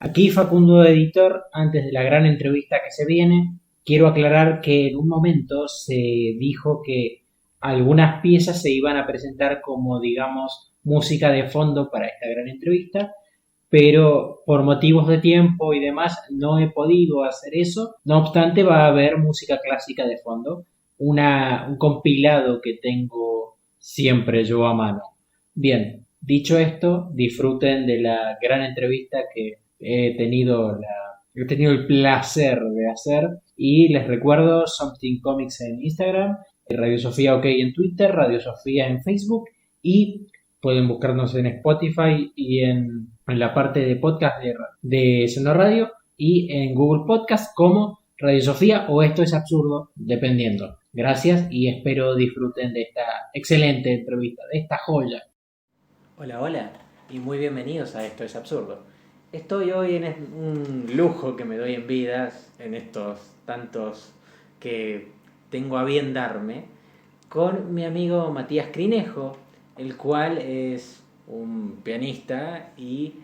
Aquí Facundo Editor, antes de la gran entrevista que se viene, quiero aclarar que en un momento se dijo que algunas piezas se iban a presentar como, digamos, música de fondo para esta gran entrevista, pero por motivos de tiempo y demás no he podido hacer eso. No obstante, va a haber música clásica de fondo, un compilado que tengo siempre yo a mano. Bien, dicho esto, disfruten de la gran entrevista que he tenido el placer de hacer y les recuerdo Something Comics en Instagram, Radio Sofía OK en Twitter, Radio Sofía en Facebook y pueden buscarnos en Spotify y en la parte de podcast de Seno Radio y en Google Podcast como Radio Sofía o Esto es Absurdo, dependiendo. Gracias y espero disfruten de esta excelente entrevista, de esta joya. Hola, hola y muy bienvenidos a Esto es Absurdo. Estoy hoy en un lujo que me doy en vida, en estos tantos que tengo a bien darme, con mi amigo Matías Crinejo, el cual es un pianista y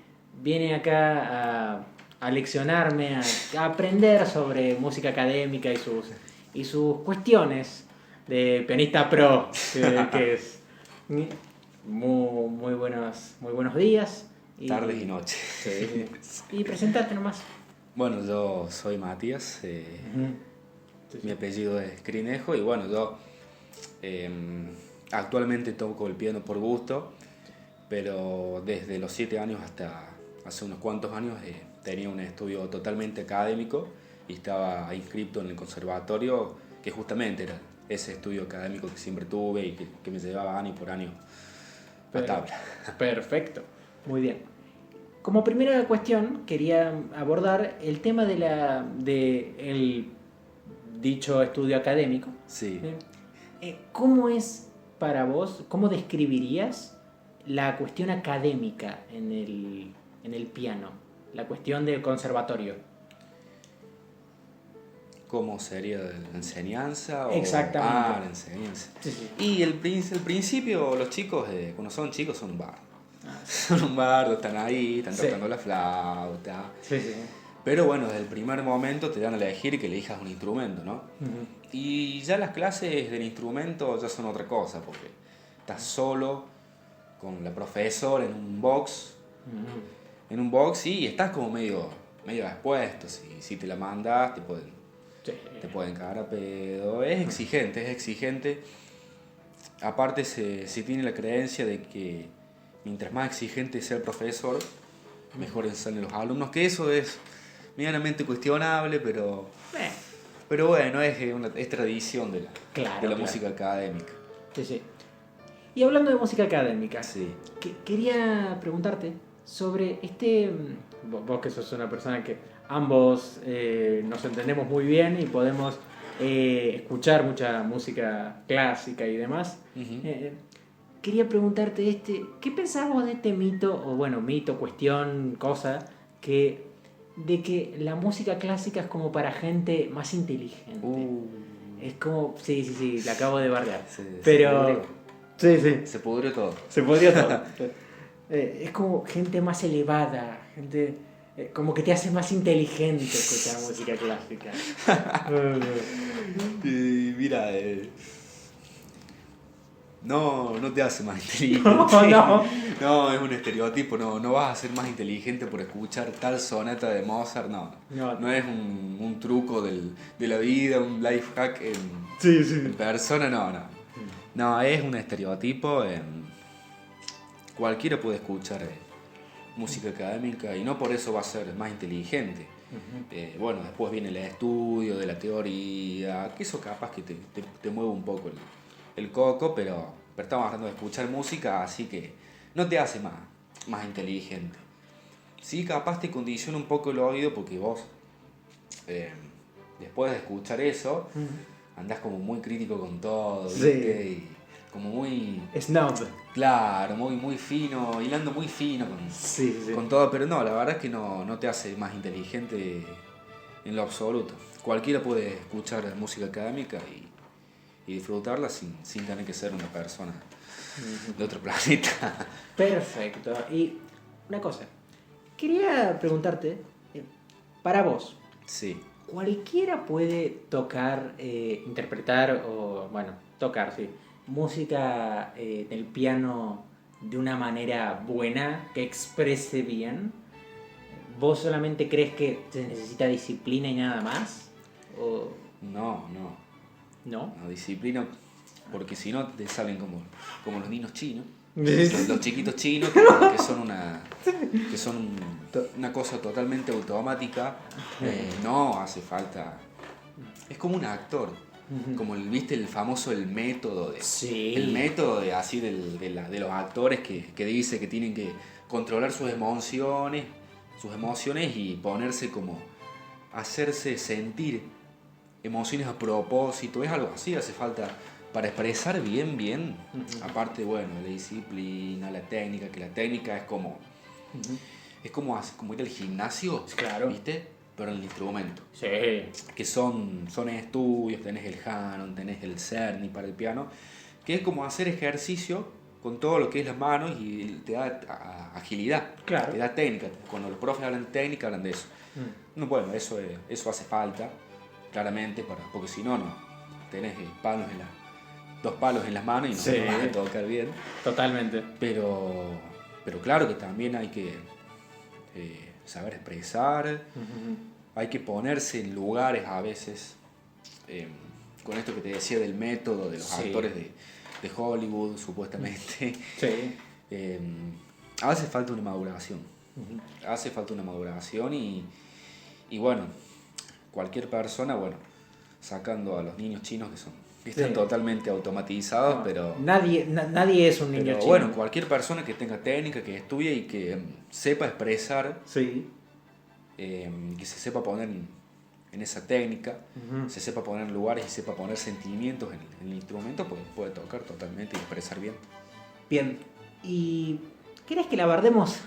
viene acá a leccionarme, a aprender sobre música académica y sus cuestiones de pianista pro, que es muy buenos días. Tardes y noches. Sí. Y presentarte nomás. Bueno, yo soy Matías, Sí. mi apellido es Crinejo y bueno, yo actualmente toco el piano por gusto, pero desde los 7 años hasta hace unos cuantos años tenía un estudio totalmente académico y estaba inscrito en el conservatorio, que justamente era ese estudio académico que siempre tuve y que me llevaba año por año a tabla. Perfecto, muy bien. Como primera cuestión quería abordar el tema de el dicho estudio académico. Sí. ¿Cómo es para vos, cómo describirías la cuestión académica en el piano? La cuestión del conservatorio. ¿Cómo sería la enseñanza? Exactamente. La enseñanza. Sí. Y el principio, los chicos, cuando son chicos, son un bardo. Son un bardo, están ahí, están tocando la flauta. Sí. Pero bueno, desde el primer momento te dan a elegir que elijas un instrumento, ¿no? Uh-huh. Y ya las clases del instrumento ya son otra cosa, porque estás solo con la profesora en un box. Uh-huh. En un box y estás como medio expuesto. Si te la mandas, te pueden cagar a pedo. Es exigente. Aparte se tiene la creencia de que mientras más exigente sea el profesor, mejor salen los alumnos, que eso es medianamente cuestionable, pero bueno, es tradición de la música académica. Sí. Y hablando de música académica, sí. Quería preguntarte sobre vos que sos una persona que ambos nos entendemos muy bien y podemos escuchar mucha música clásica y demás. Uh-huh. Quería preguntarte ¿qué pensás vos de este mito, cuestión, cosa, de que la música clásica es como para gente más inteligente? Es como, sí, la acabo de bardear. Pero se pudrió todo. Se podría todo. Es como gente más elevada, gente como que te hace más inteligente escuchar música clásica. Mira, no te hace más inteligente. No, es un estereotipo. No vas a ser más inteligente por escuchar tal sonata de Mozart. No es un truco de la vida, un life hack en persona. No, es un estereotipo. Cualquiera puede escuchar música académica y no por eso va a ser más inteligente. Uh-huh. Bueno, después viene el estudio de la teoría, que eso capaz que te mueve un poco el coco, pero estamos hablando de escuchar música, así que no te hace más inteligente. Sí, capaz te condiciona un poco el oído porque vos, después de escuchar eso, andás como muy crítico con todo, ¿viste? Y como muy... Snob. Claro, muy fino, hilando muy fino con todo, pero no, la verdad es que no te hace más inteligente en lo absoluto. Cualquiera puede escuchar música académica y disfrutarla sin tener que ser una persona de otro planeta. Perfecto. Y una cosa, Quería preguntarte, para vos, Sí. ¿cualquiera puede tocar, interpretar o, bueno, tocar, sí, música del piano de una manera buena, que exprese bien? ¿Vos solamente crees que se necesita disciplina y nada más? ¿O No, no? no, disciplina, porque si no te salen como los niños chinos. Sí. Los chiquitos chinos que son una cosa totalmente automática. No hace falta. Es como un actor, como viste el famoso el método Sí. el método así de los actores que dice que tienen que controlar sus emociones y ponerse como hacerse sentir emociones a propósito. Es algo así, hace falta para expresar bien. Aparte, bueno, la disciplina, la técnica, que la técnica es como ir al gimnasio, Claro. ¿viste? Pero en el instrumento. Sí. Que son estudios, tenés el Hanon, tenés el Cerny para el piano, que es como hacer ejercicio con todo lo que es las manos y te da agilidad, Claro. te da técnica. Cuando los profes hablan de técnica, hablan de eso. No, bueno, eso hace falta, claramente, porque si no, tenés dos palos en las manos y no, Sí. no vas a tocar bien. Totalmente. Pero claro que también hay que saber expresar, hay que ponerse en lugares a veces, con esto que te decía del método de los Sí. actores de Hollywood, supuestamente. Sí. Hace falta una maduración. Hace falta una maduración y bueno, cualquier persona, bueno, sacando a los niños chinos que están Sí. totalmente automatizados, No, pero nadie es un niño chino. bueno, cualquier persona que tenga técnica, que estue y que sepa expresar, Sí. que se sepa poner en esa técnica, se sepa poner en lugares y sepa poner sentimientos en el instrumento, pues puede tocar totalmente y expresar bien. Bien. ¿Y querés que la bardemos?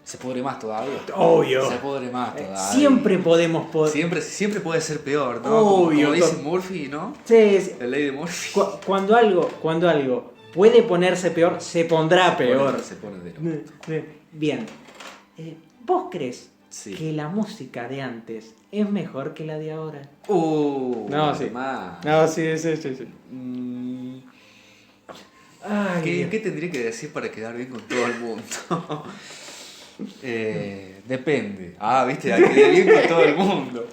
Se pudre más todavía. Obvio. Se pudre más todavía. Siempre podemos... Siempre puede ser peor, ¿no? Obvio. Como dice Murphy, ¿no? Sí, sí. La ley de Murphy. Cuando algo puede ponerse peor, se pondrá peor. Se pone de loco. Bien. ¿Vos crees Sí. que la música de antes es mejor que la de ahora? No, sí. más. No, sí. Ay, ¿Qué tendría que decir para quedar bien con todo el mundo? Depende. Viste, hay que quedar bien con todo el mundo.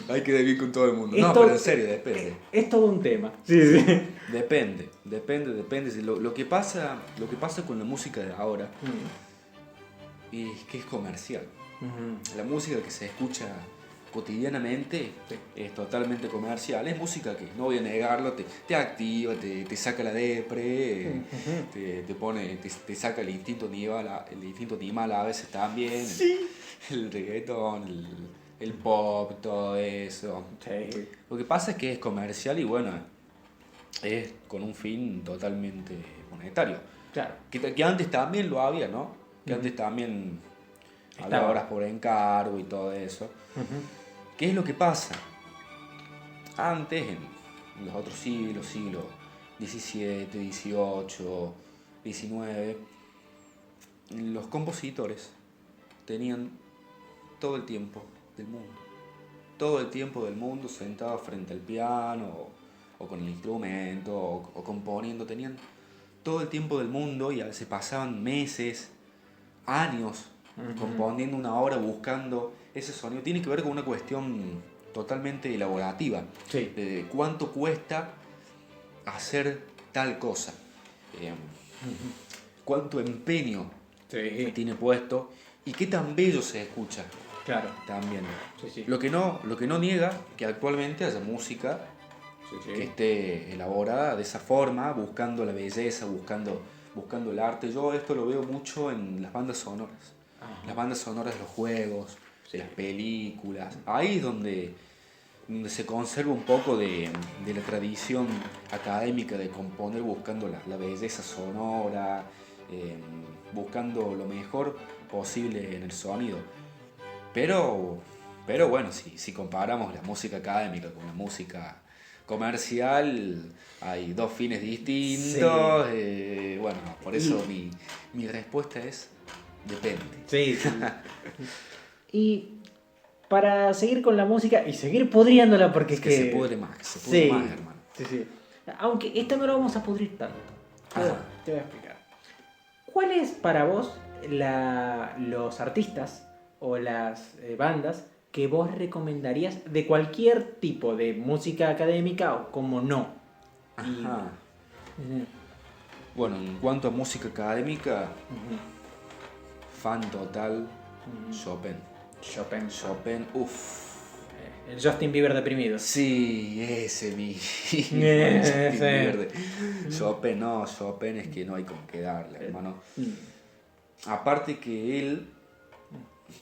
Hay que quedar bien con todo el mundo. No, pero en serio, depende. Es todo un tema. Sí. Depende. Lo que pasa con la música de ahora es que es comercial. La música que se escucha cotidianamente es totalmente comercial. Es música que, no voy a negarlo, te activa, te saca la depre, te saca el instinto animal a veces también. Sí. El reggaetón, el pop, todo eso. Sí. Lo que pasa es que es comercial y bueno, es con un fin totalmente monetario. Claro. Que antes también lo había, ¿no? Que antes también había Estaba. horas por encargo y todo eso. ¿Qué es lo que pasa? Antes, en los otros siglos XVII, XVIII, XIX, los compositores tenían todo el tiempo del mundo. Todo el tiempo del mundo sentados frente al piano o con el instrumento o componiendo. Tenían todo el tiempo del mundo y a veces pasaban meses, años componiendo una obra, buscando ese sonido. Tiene que ver con una cuestión totalmente elaborativa, Sí. de cuánto cuesta hacer tal cosa, cuánto empeño Sí. tiene puesto y qué tan bello se escucha Claro. también. Sí. Lo que no niega que actualmente haya música que esté elaborada de esa forma, buscando la belleza, buscando el arte. Yo esto lo veo mucho en las bandas sonoras. Las bandas sonoras de los juegos, de las películas. Ahí es donde se conserva un poco de la tradición académica de componer buscando la belleza sonora, buscando lo mejor posible en el sonido. Pero bueno, si comparamos la música académica con la música comercial, hay dos fines distintos. Bueno, por eso mi respuesta es Depende. Sí, sí. Y para seguir con la música y seguir pudriéndola porque Es que se pudre más, sí, hermano. sí, sí. Aunque esta no la vamos a pudrir tanto. Ajá. Te voy a explicar. ¿Cuáles para vos los artistas o las bandas que vos recomendarías de cualquier tipo de música académica o como no? Ajá. Ujú, Bueno, en cuanto a música académica, ujú, fan total, ujú. Chopin. Chopin. Uff. El Justin Bieber deprimido. Sí, ese mismo. Justin Sí. Bieber Chopin es que no hay con qué darle, hermano. Aparte que él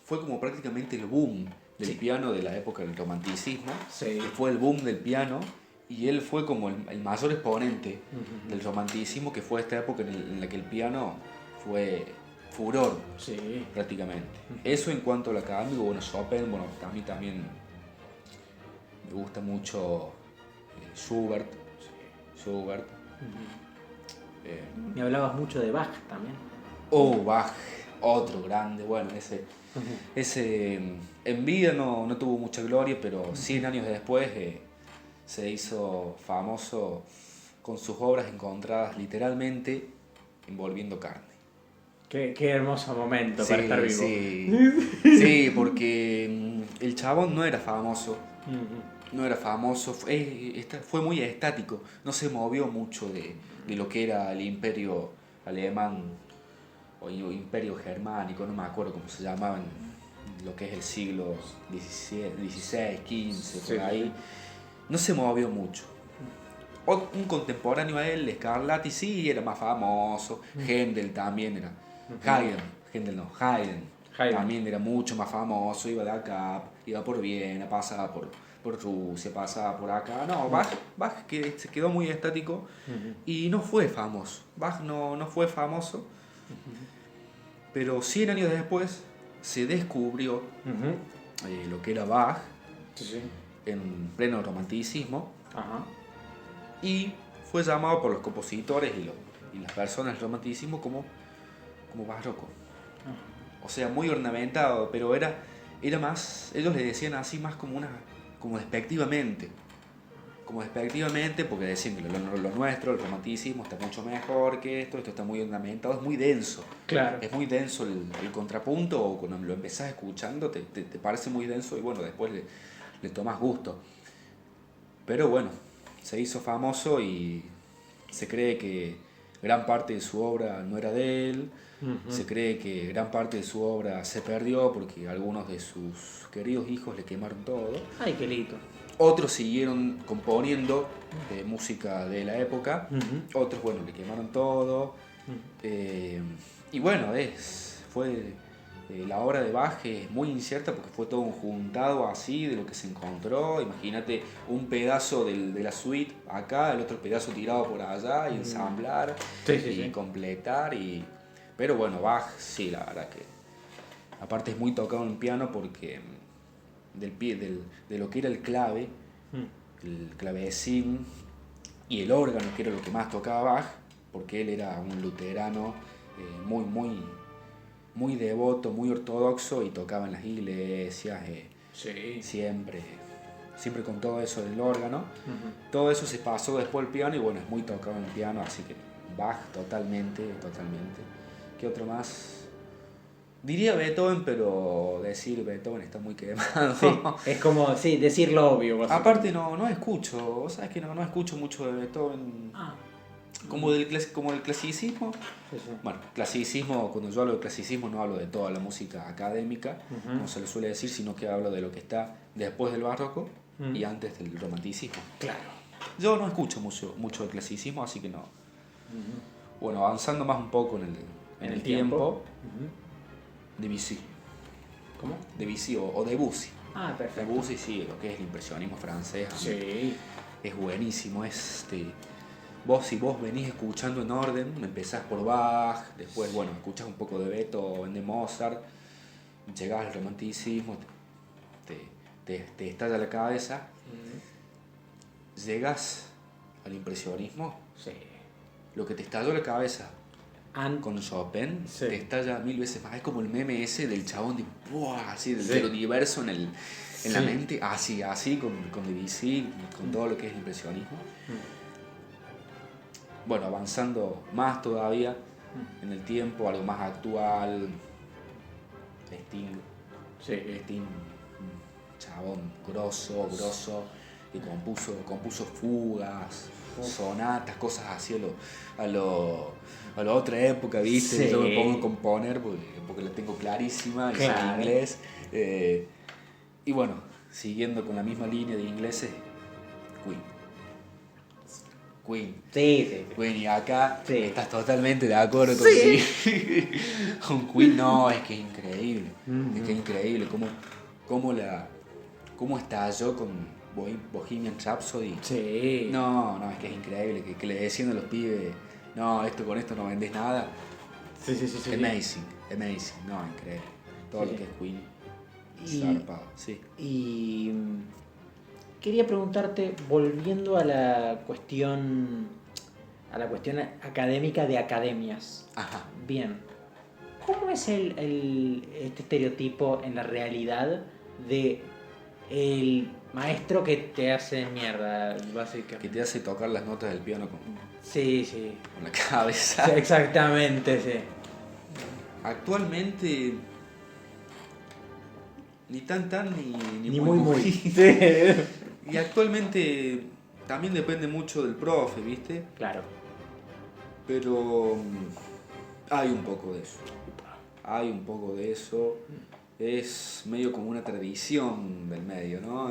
fue como prácticamente el boom del Sí. piano de la época del romanticismo. Sí. Fue el boom del piano y él fue como el mayor exponente Ujú. del romanticismo, que fue esta época en la que el piano fue furor Sí. prácticamente. Eso en cuanto al académico, bueno, Chopin, bueno, a mí también me gusta mucho Schubert. Schubert. eh, Me hablabas mucho de Bach también. Bach, otro grande, bueno, ese en vida no tuvo mucha gloria, pero 100 años después se hizo famoso con sus obras encontradas literalmente envolviendo carne. Qué hermoso momento Sí, para estar vivo. sí, porque el chabón no era famoso, Ujú. fue muy estático, no se movió mucho de lo que era el imperio alemán o imperio germánico, no me acuerdo cómo se llamaban, lo que es el siglo XVI, XV, por Sí, ahí, sí. no se movió mucho. Un contemporáneo a él, Scarlatti, sí era más famoso, Händel también era, Haydn Haydn. también era mucho más famoso, iba de acá, iba por Viena, pasaba por Rusia, pasaba por acá. No, Bach que se quedó muy estático y no fue famoso. Bach no fue famoso, pero 100 años después se descubrió Ujú. lo que era Bach Sí, sí. en pleno romanticismo Ajá. y fue llamado por los compositores y las personas del romanticismo como barroco. O sea, muy ornamentado, pero era más, ellos le decían así más como despectivamente. Como despectivamente, porque decían que lo nuestro, el romanticismo, está mucho mejor que esto está muy ornamentado, es muy denso. Claro. Es muy denso el contrapunto, o cuando lo empezás escuchando te parece muy denso y bueno, después le tomas gusto. Pero bueno, se hizo famoso y se cree que gran parte de su obra no era de él. Ujú. Se cree que gran parte de su obra se perdió porque algunos de sus queridos hijos le quemaron todo. Ay, qué lindo. Otros siguieron componiendo música de la época. Ujú. Otros, bueno, le quemaron todo. Y bueno, la obra de Bach es muy incierta porque fue todo un juntado así de lo que se encontró. Imagínate un pedazo de la suite acá, el otro pedazo tirado por allá y ensamblar Sí, sí, y sí. completar. Pero bueno, Bach sí, la verdad que aparte es muy tocado en piano porque de lo que era el clave, el clavecín y el órgano, que era lo que más tocaba Bach, porque él era un luterano muy devoto, muy ortodoxo y tocaba en las iglesias, Sí. siempre con todo eso del órgano. Ujú. Todo eso se pasó después al piano y bueno, es muy tocado en el piano, así que Bach totalmente. ¿Qué otro más? Diría Beethoven, pero decir Beethoven está muy quemado. Sí, es como, sí, decir lo obvio. Aparte no escucho, ¿sabes que no escucho mucho de Beethoven? Ah. Como del clasicismo. Sí, sí. Bueno, clasicismo, cuando yo hablo de clasicismo no hablo de toda la música académica, Ujú. como se le suele decir, sino que hablo de lo que está después del barroco y antes del romanticismo. Claro. Yo no escucho mucho de clasicismo, así que no. Ujú. Bueno, avanzando más un poco en el tiempo, Ujú. Debussy. ¿Cómo? Debussy o Debussy. Ah, perfecto. Debussy sí, lo que es el impresionismo francés. Sí. Es buenísimo. Si vos venís escuchando en orden, empezás por Bach, después, bueno, escuchás un poco de Beethoven, de Mozart, llegás al romanticismo, te estalla la cabeza, llegas al impresionismo, Sí. lo que te estalló la cabeza con Chopin, Sí. te estalla 1000 veces más. Es como el meme ese del chabón de ¡buah! Así, Sí. del universo en la Sí. mente. Así con Debussy, con todo lo que es el impresionismo. Bueno, avanzando más todavía en el tiempo, algo más actual. Sting, Sí. un chabón grosso, que compuso fugas, sonatas, cosas así a la otra época, ¿viste? Sí. Yo me pongo a componer porque la tengo clarísima, y Claro. sé inglés. Y bueno, siguiendo con la misma línea de ingleses, Queen. Sí. Queen, y acá Sí. estás totalmente de acuerdo conmigo. Con Queen, no, es que es increíble. Es que es increíble cómo estalló con Bohemian Rhapsody. Sí. No, es que es increíble. Que le decían a los pibes, no, con esto no vendés nada. Sí. Amazing, no, increíble. Todo Sí. lo que es Queen, Y- zarpado, sí. Y quería preguntarte, volviendo a la cuestión académica de academias. Ajá. Bien, ¿cómo es este estereotipo en la realidad de el maestro que te hace mierda, básicamente? Que te hace tocar las notas del piano con Sí. la cabeza. Sí, exactamente, sí. Actualmente ni tan Ni muy. Sí. Y actualmente también depende mucho del profe, ¿viste? Claro. Pero hay un poco de eso. Es medio como una tradición del medio, ¿no?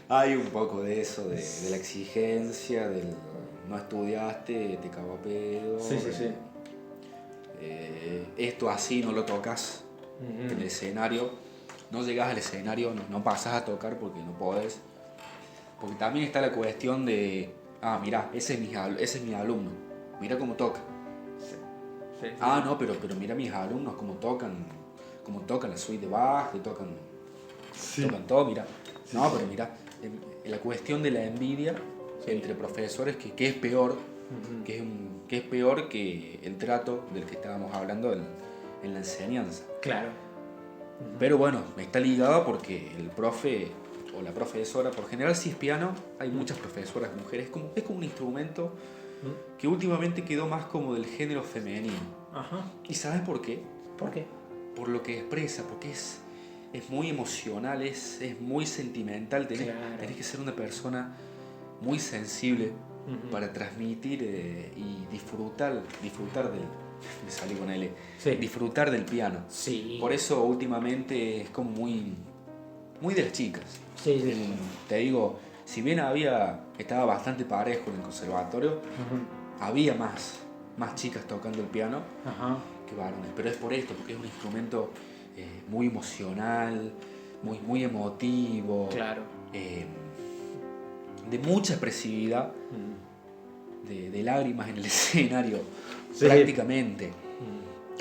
Hay un poco de eso, de la exigencia, del no estudiaste, te cago a pedo. Sí. Esto así no lo tocas en el escenario. No llegas al escenario, no pasas a tocar porque no podés. Porque también está la cuestión de, mirá, ese es mi alumno, mirá cómo toca. Sí. No, pero mira mis alumnos cómo tocan la suite de Bach, tocan todo, mira. No, pero mira, la cuestión de la envidia entre profesores que es peor, que es peor que el trato del que estábamos hablando en la enseñanza. Claro. Pero bueno, está ligado porque el profe o la profesora, por general si es piano, hay muchas profesoras mujeres, es como un instrumento que últimamente quedó más como del género femenino. Ajá. ¿Y sabes por qué? ¿Por qué? Por lo que expresa, porque es muy emocional, es muy sentimental, tenés que ser una persona muy sensible para transmitir y disfrutar del... Me salí con L. Sí. Disfrutar del piano. Sí. Por eso últimamente es como muy de las chicas. Sí. Te digo, si bien estaba bastante parejo en el conservatorio, había más chicas tocando el piano que varones. Pero es por esto, porque es un instrumento muy emocional, muy emotivo. Claro. De mucha expresividad, de lágrimas en el escenario, Sí. prácticamente.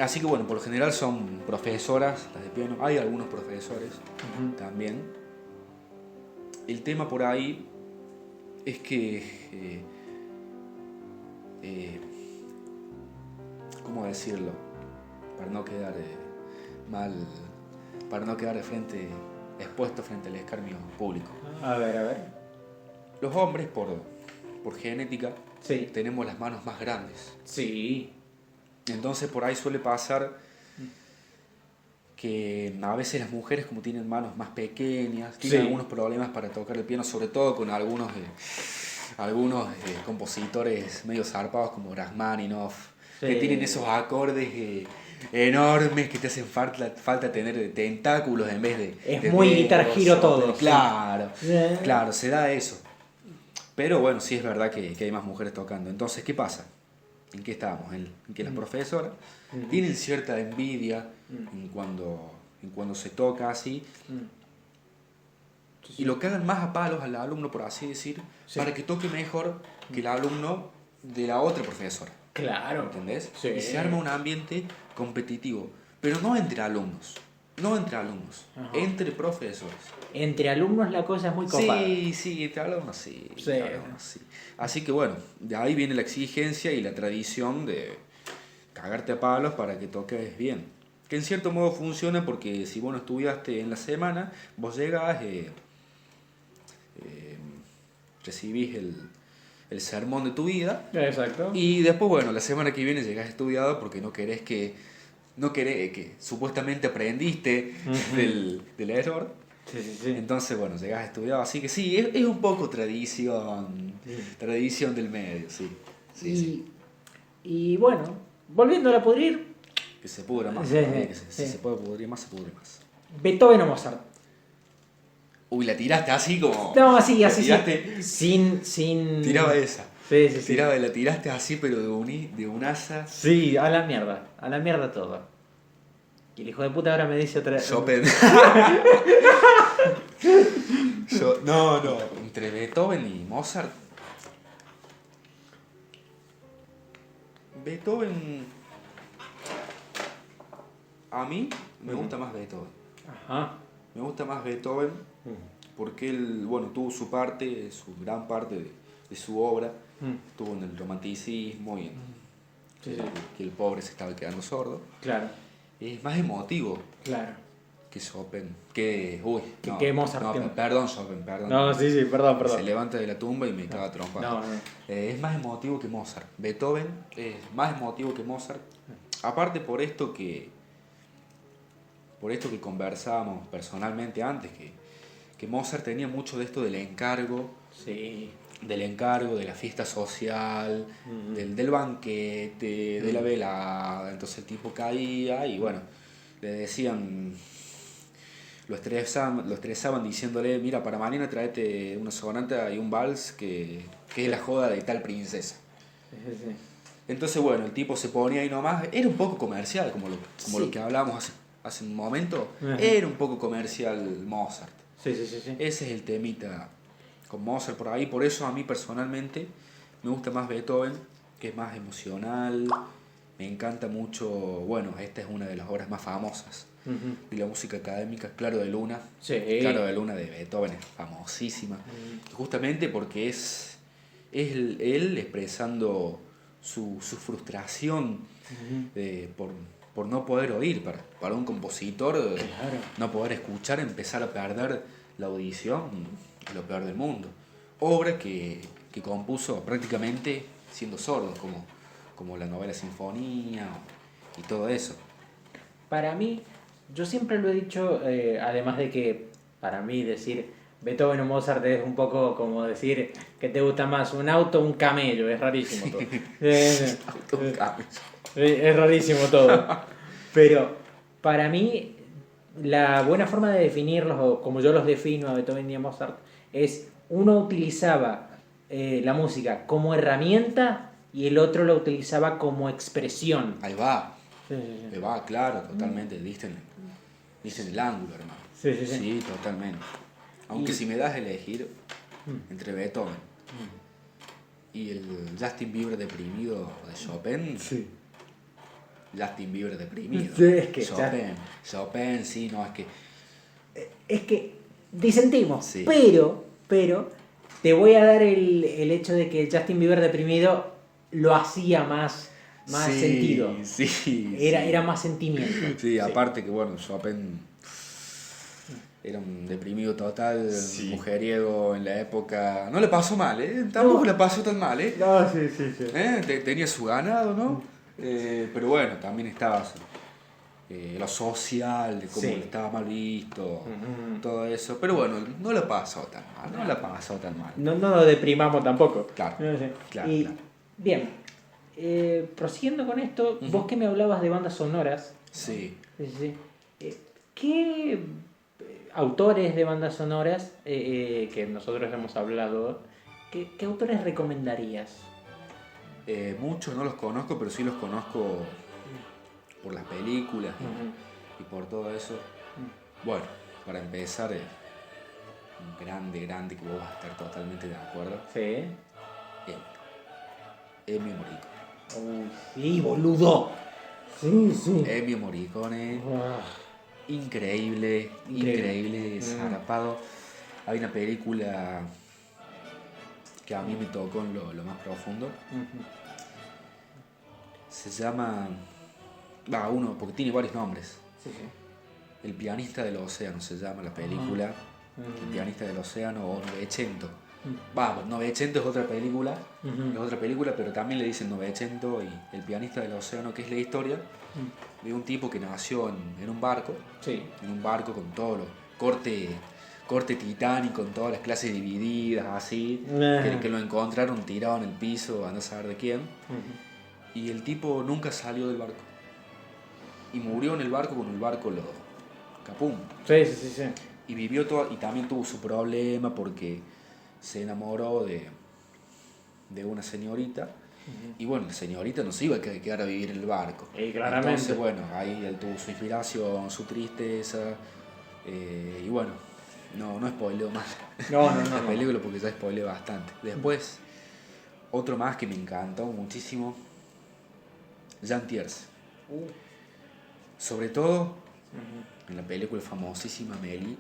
Así que bueno, por lo general son profesoras las de piano, hay algunos profesores también. El tema por ahí es que, ¿cómo decirlo? Para no quedar mal, para no quedar expuesto frente al escarnio público. A ver. Los hombres, por genética, Sí. tenemos las manos más grandes. Sí. Entonces por ahí suele pasar que a veces las mujeres, como tienen manos más pequeñas, tienen algunos problemas para tocar el piano, sobre todo con algunos compositores medio zarpados como Rachmaninoff, que tienen esos acordes enormes que te hacen falta tener tentáculos en vez de... Es muy Guitar Hero todo. Claro, claro, se da eso. Pero bueno, sí es verdad que hay más mujeres tocando. Entonces, ¿qué pasa? ¿En qué estábamos? En que las profesoras tienen cierta envidia en cuando se toca así, y lo cagan más a palos al alumno, por así decir, para que toque mejor que el alumno de la otra profesora. Claro. ¿Entendés? Sí. Y se arma un ambiente competitivo, pero no entre alumnos, No entre alumnos, Ajá. entre profesores. Entre alumnos la cosa es muy copada. Sí, entre alumnos sí. Sí. Entre alumnos sí. Así que bueno, de ahí viene la exigencia y la tradición de cagarte a palos para que toques bien. Que en cierto modo funciona porque si vos no estudiaste en la semana, vos llegás, recibís el sermón de tu vida Exacto. y después, bueno, la semana que viene llegás estudiado porque no querés que supuestamente aprendiste del error. Sí. Entonces, bueno, llegás estudiado. Así que sí, es un poco tradición, tradición del medio, sí. Y bueno, volviendo a la pudrir, Que se pudra más. Sí, que sí. si se puede pudrir más, se pudre más. Beethoven o Mozart. Uy, la tiraste así como... No, así, la así. tiraste, Sin. Tiraba esa. Sí. La tiraste así, pero de un asa. Sí, a la mierda todo. Y el hijo de puta ahora me dice otra. Chopin. No. Entre Beethoven y Mozart. Beethoven. A mí me gusta más Beethoven. Ajá. Me gusta más Beethoven porque él, bueno, tuvo su parte, su gran parte de su obra. Estuvo en el romanticismo y en Sí. que el pobre se estaba quedando sordo. Claro. Es más emotivo Claro. que Chopin. Que Mozart. Perdón, Chopin, perdón. No, sí, perdón. Se levanta de la tumba y me caga a trompadas. No. Es más emotivo que Mozart. Beethoven es más emotivo que Mozart. Aparte por esto que conversábamos personalmente antes, que Mozart tenía mucho de esto del encargo. Sí. Del encargo, de la fiesta social, del banquete, de la velada. Entonces el tipo caía y bueno, le decían, lo estresaban diciéndole, mira, para mañana tráete una sonata y un vals que es la joda de tal princesa. Sí. Entonces bueno, el tipo se ponía ahí nomás, era un poco comercial, como lo que hablábamos hace un momento, era un poco comercial Mozart. Sí. Ese es el temita con Mozart por ahí, por eso a mí personalmente me gusta más Beethoven, que es más emocional, me encanta mucho, bueno, esta es una de las obras más famosas de la música académica, Claro de Luna. Sí. Claro de Luna de Beethoven es famosísima, justamente porque es él expresando su frustración por no poder oír, para un compositor, Claro. no poder escuchar, empezar a perder la audición, es lo peor del mundo. Obra que compuso prácticamente siendo sordo, como la novela Sinfonía y todo eso. Para mí, yo siempre lo he dicho, además de que para mí decir Beethoven o Mozart es un poco como decir que te gusta más un auto o un camello, es rarísimo todo. Es rarísimo todo. Pero para mí, la buena forma de definirlos, o como yo los defino a Beethoven y a Mozart, es uno utilizaba la música como herramienta y el otro la utilizaba como expresión. Ahí va. Sí. Ahí va, claro, totalmente. Diste en el ángulo, hermano. Sí. Sí, totalmente. Aunque si me das a elegir entre Beethoven y el Justin Bieber deprimido de Chopin, Justin Bieber deprimido. Sí, es que Chopin, sí, no, es que... Es que disentimos, Sí. pero te voy a dar el hecho de que Justin Bieber deprimido lo hacía más sí, sentido. Sí. Era más sentimiento. Sí, aparte que bueno, Chopin era un deprimido total, mujeriego en la época. No le pasó mal, ¿eh? Tampoco le pasó tan mal, ¿eh? No, sí. Tenía su ganado, ¿no? Pero bueno, también estaba lo social, de cómo estaba mal visto, todo eso. Pero bueno, no lo pasó tan mal. No nos deprimamos tampoco. Claro, claro. Bien, prosiguiendo con esto, vos que me hablabas de bandas sonoras. Sí. ¿Qué autores de bandas sonoras que nosotros hemos hablado, qué autores recomendarías? Muchos no los conozco, pero sí los conozco por las películas y por todo eso. Bueno, para empezar, un grande que vos vas a estar totalmente de acuerdo. Sí. Ennio Morricone. Sí, boludo. Sí. Ennio Morricone. increíble, zarpado. Hay una película que a mí me tocó en lo más profundo. Se llama... uno, porque tiene varios nombres. Sí. El pianista del océano se llama la película. El pianista del océano o Novecento. Novecento es otra película. Es otra película, pero también le dicen Novecento y el pianista del océano, que es la historia de un tipo que nació en un barco. Sí. En un barco con todo lo corte Titanic, con todas las clases divididas, así. Que lo encontraron tirado en el piso, anda a saber de quién. Y el tipo nunca salió del barco. Y murió en el barco con el barco capum. Sí. Y vivió todo, y también tuvo su problema porque se enamoró de una señorita. Y bueno, la señorita no se iba a quedar a vivir en el barco. Claramente. Entonces, bueno, ahí él tuvo su inspiración, su tristeza. Y bueno, no spoileo más la película porque ya spoileé bastante. Después, otro más que me encantó muchísimo, Jean Thiers. Sobre todo en la película famosísima Mélie.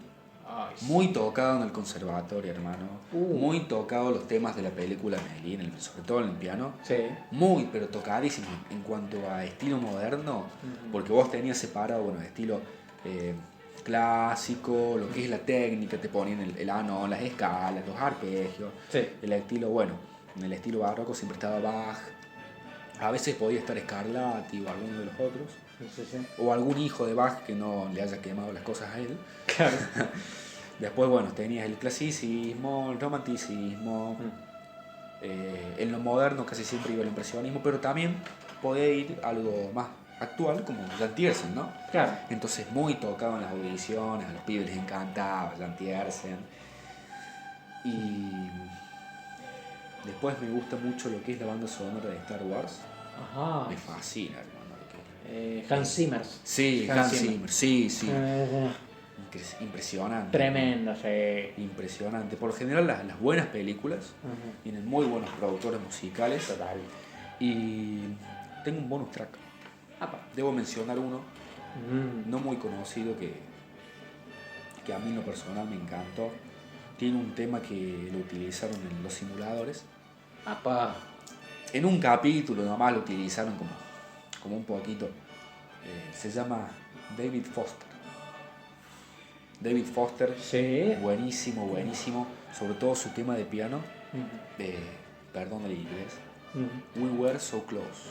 Muy tocado en el conservatorio, hermano. Muy tocado los temas de la película Mélie, sobre todo en el piano. Sí. Muy, pero tocadísimo en cuanto a estilo moderno. Porque vos tenías separado, bueno, estilo clásico, lo que es la técnica, te ponían el ano, las escalas, los arpegios. Sí. El estilo, bueno, en el estilo barroco siempre estaba Bach. A veces podía estar Scarlatti o alguno de los otros. Sí. O algún hijo de Bach que no le haya quemado las cosas a él. Claro. Después, bueno, tenías el clasicismo, el romanticismo. En lo moderno casi siempre iba el impresionismo, pero también podía ir algo más actual como Jean Tiersen, ¿no? Claro. Entonces muy tocado en las audiciones, a los pibes les encantaba Jean Tiersen. Y después me gusta mucho lo que es la banda sonora de Star Wars. Ajá. Me fascina, hermano. Hans Zimmer. Sí, Hans Zimmer, sí. Impresionante. Tremendo, sí. Impresionante. Por lo general las buenas películas tienen muy buenos productores musicales. Total. Y tengo un bonus track. Debo mencionar uno no muy conocido que a mí en lo personal me encantó. Tiene un tema que lo utilizaron en los simuladores. En un capítulo nomás lo utilizaron como un poquito. Se llama David Foster. David Foster, sí. buenísimo. Sobre todo su tema de piano. Perdón el inglés. We were so close.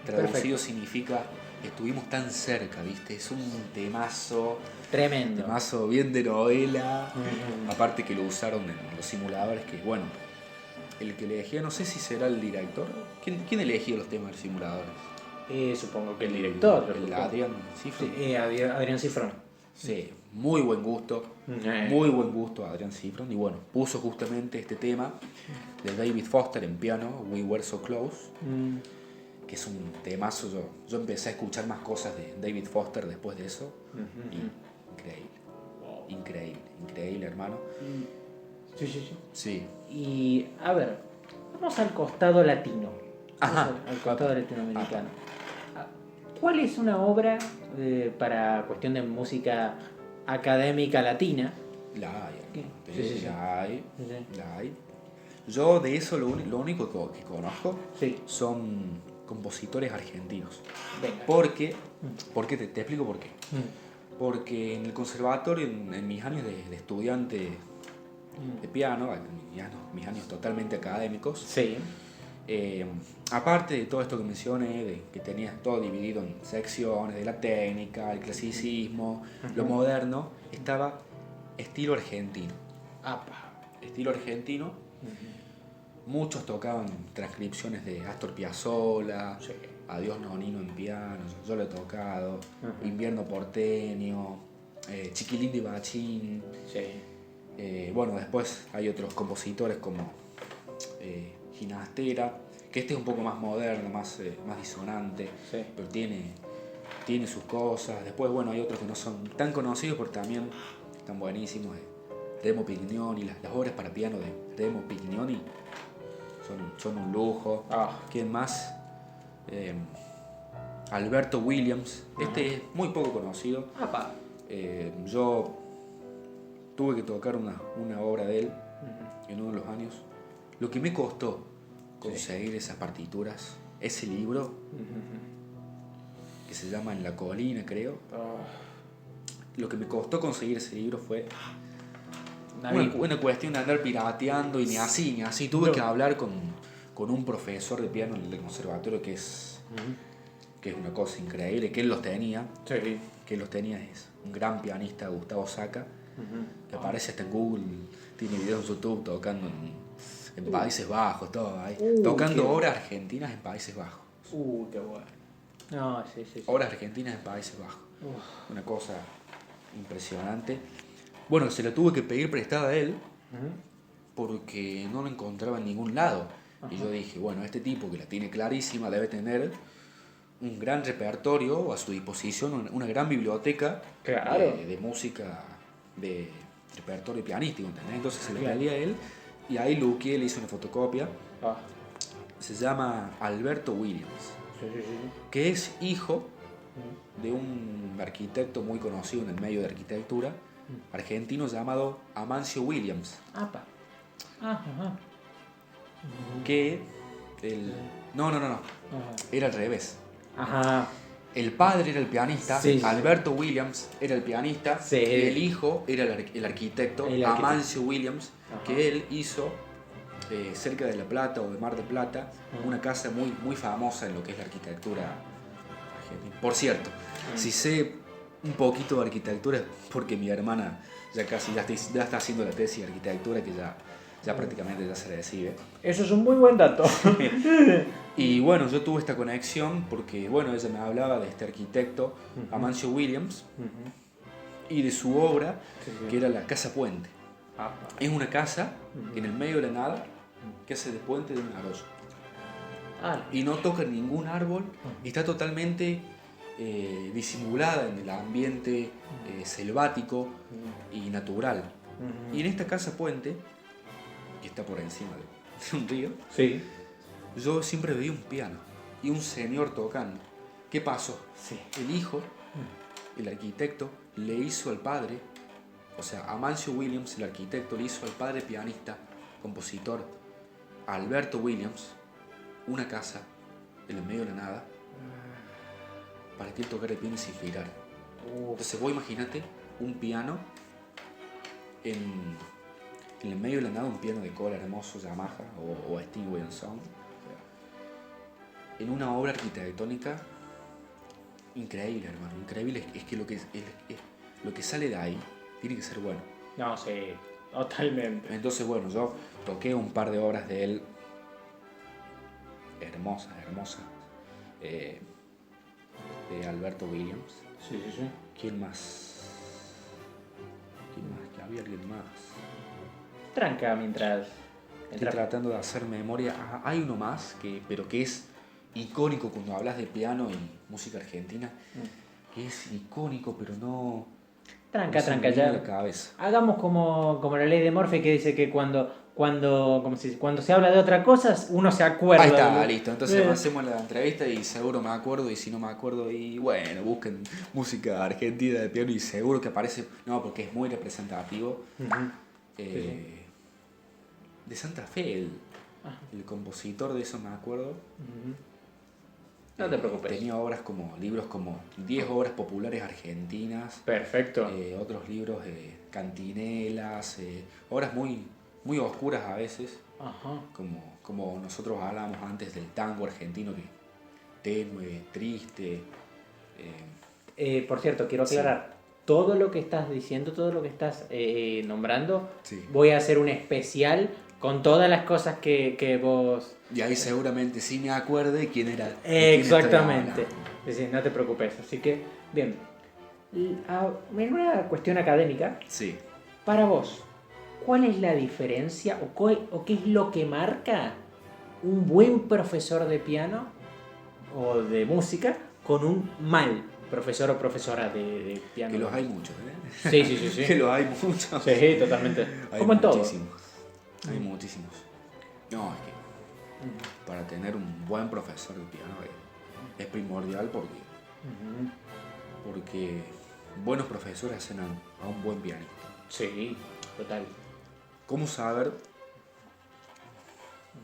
Traducido Perfecto. significa estuvimos tan cerca, ¿viste? Es un temazo. Tremendo. Temazo bien de novela. Aparte que lo usaron en los simuladores, que bueno, el que elegía, no sé si será el director. ¿Quién elegía los temas de los simuladores? Supongo que el director. El Adrian Sifron. Sí, Adrián Sifron. Sí, muy buen gusto. Muy buen gusto Adrián Sifron. Y bueno, puso justamente este tema de David Foster en piano, We Were So Close. Que es un temazo. Yo empecé a escuchar más cosas de David Foster después de eso. Y increíble, hermano. Sí. Y a ver, vamos al costado latino. Ajá. Al costado latinoamericano. ¿Cuál es una obra para cuestión de música académica latina? La hay. Sí. La hay. Yo de eso lo único que conozco son compositores argentinos. Venga. ¿Por qué? Te explico por qué. Porque en el conservatorio, en mis años de estudiante de piano, mis años totalmente académicos, sí. Aparte de todo esto que mencioné, de que tenías todo dividido en secciones, de la técnica, el clasicismo, lo moderno, estaba estilo argentino. Estilo argentino. Muchos tocaban transcripciones de Astor Piazzolla, Adiós Nonino en piano, yo lo he tocado, Invierno porteño, Chiquilín de Bachín. Bueno, después hay otros compositores como Ginastera, que este es un poco más moderno, más disonante, pero tiene sus cosas. Después, bueno, hay otros que no son tan conocidos, pero también están buenísimos. Remo Pignoni, las obras para piano de Remo Pignoni son un lujo. ¿Quién más? Alberto Williams. Este es muy poco conocido. Yo tuve que tocar una obra de él en uno de los años. Lo que me costó conseguir esas partituras, ese libro, que se llama En la colina, creo. Lo que me costó conseguir ese libro fue una cuestión de andar pirateando, y ni así. Tuve que hablar con un profesor de piano del conservatorio que es una cosa increíble, que él los tenía. Sí. Que él los tenía, es un gran pianista, Gustavo Saca, que aparece hasta en Google, tiene videos en YouTube tocando en Países Bajos, todo ahí. Tocando obras argentinas en Países Bajos. Qué bueno. No, sí. Obras argentinas en Países Bajos. Una cosa impresionante. Bueno, se lo tuve que pedir prestada a él porque no lo encontraba en ningún lado. Y yo dije, bueno, este tipo que la tiene clarísima debe tener un gran repertorio a su disposición, una gran biblioteca de música, de repertorio pianístico, ¿entendés? Entonces se le pedí a él y ahí Luque le hizo una fotocopia. Se llama Alberto Williams, que es hijo de un arquitecto muy conocido en el medio de arquitectura argentino llamado Amancio Williams. Que no, era al revés. El padre era el pianista, Alberto Williams era el pianista, y el hijo era el arquitecto, Amancio Williams, que él hizo cerca de La Plata o de Mar del Plata una casa muy, muy famosa en lo que es la arquitectura argentina. Por cierto, si sé un poquito de arquitectura es porque mi hermana ya está haciendo la tesis de arquitectura, que ya prácticamente ya se recibe. Eso es un muy buen dato. Y bueno, yo tuve esta conexión porque, bueno, ella me hablaba de este arquitecto, Amancio Williams, y de su obra, que era la Casa Puente. Es una casa en el medio de la nada que hace de puente de un arroyo. Y no toca ningún árbol, y está totalmente disimulada en el ambiente selvático y natural. Y en esta Casa Puente, que está por encima de un río, yo siempre veía un piano y un señor tocando. ¿Qué pasó? El hijo, el arquitecto, le hizo al padre, o sea, Amancio Williams, el arquitecto, le hizo al padre pianista, compositor, Alberto Williams, una casa en el medio de la nada para que él tocara el piano y se inspirara. Entonces vos imagínate un piano en el medio de la nada, un piano de cola hermoso, Yamaha o Steinway & Son, en una obra arquitectónica increíble, hermano, increíble. Es que lo que sale de ahí tiene que ser bueno. No, sí, totalmente. Entonces, bueno, yo toqué un par de obras de él hermosas, de Alberto Williams. ¿Quién más? Que había alguien más. Tranca mientras... Estoy tratando de hacer memoria. Hay uno más, pero que es icónico cuando hablas de piano y música argentina. Que es icónico, pero no... Tranca, ya. La cabeza. Hagamos como la ley de Murphy, que dice que cuando se habla de otra cosa, uno se acuerda. Ahí está, listo. Entonces hacemos la entrevista y seguro me acuerdo, y si no me acuerdo, y bueno, busquen música argentina de piano y seguro que aparece. No, porque es muy representativo. De Santa Fe, el compositor de eso me acuerdo. No te preocupes. Tenía libros como 10 obras populares argentinas. Perfecto. Otros libros cantinelas, obras muy, muy oscuras a veces. Como nosotros hablábamos antes del tango argentino, que tenue, triste. Por cierto, quiero aclarar, todo lo que estás diciendo, todo lo que estás nombrando, voy a hacer un especial con todas las cosas que vos... Y ahí seguramente sí me acuerde quién era. Exactamente. Sí, no te preocupes. Así que, bien. En una cuestión académica, para vos, ¿cuál es la diferencia o qué es lo que marca un buen profesor de piano o de música con un mal profesor o profesora de piano? Que los hay muchos, Sí. Que los hay muchos. Sí, totalmente. Como en todo. Hay muchísimos. No, es que para tener un buen profesor de piano es primordial porque buenos profesores hacen a un buen pianista. Sí, total. ¿Cómo saber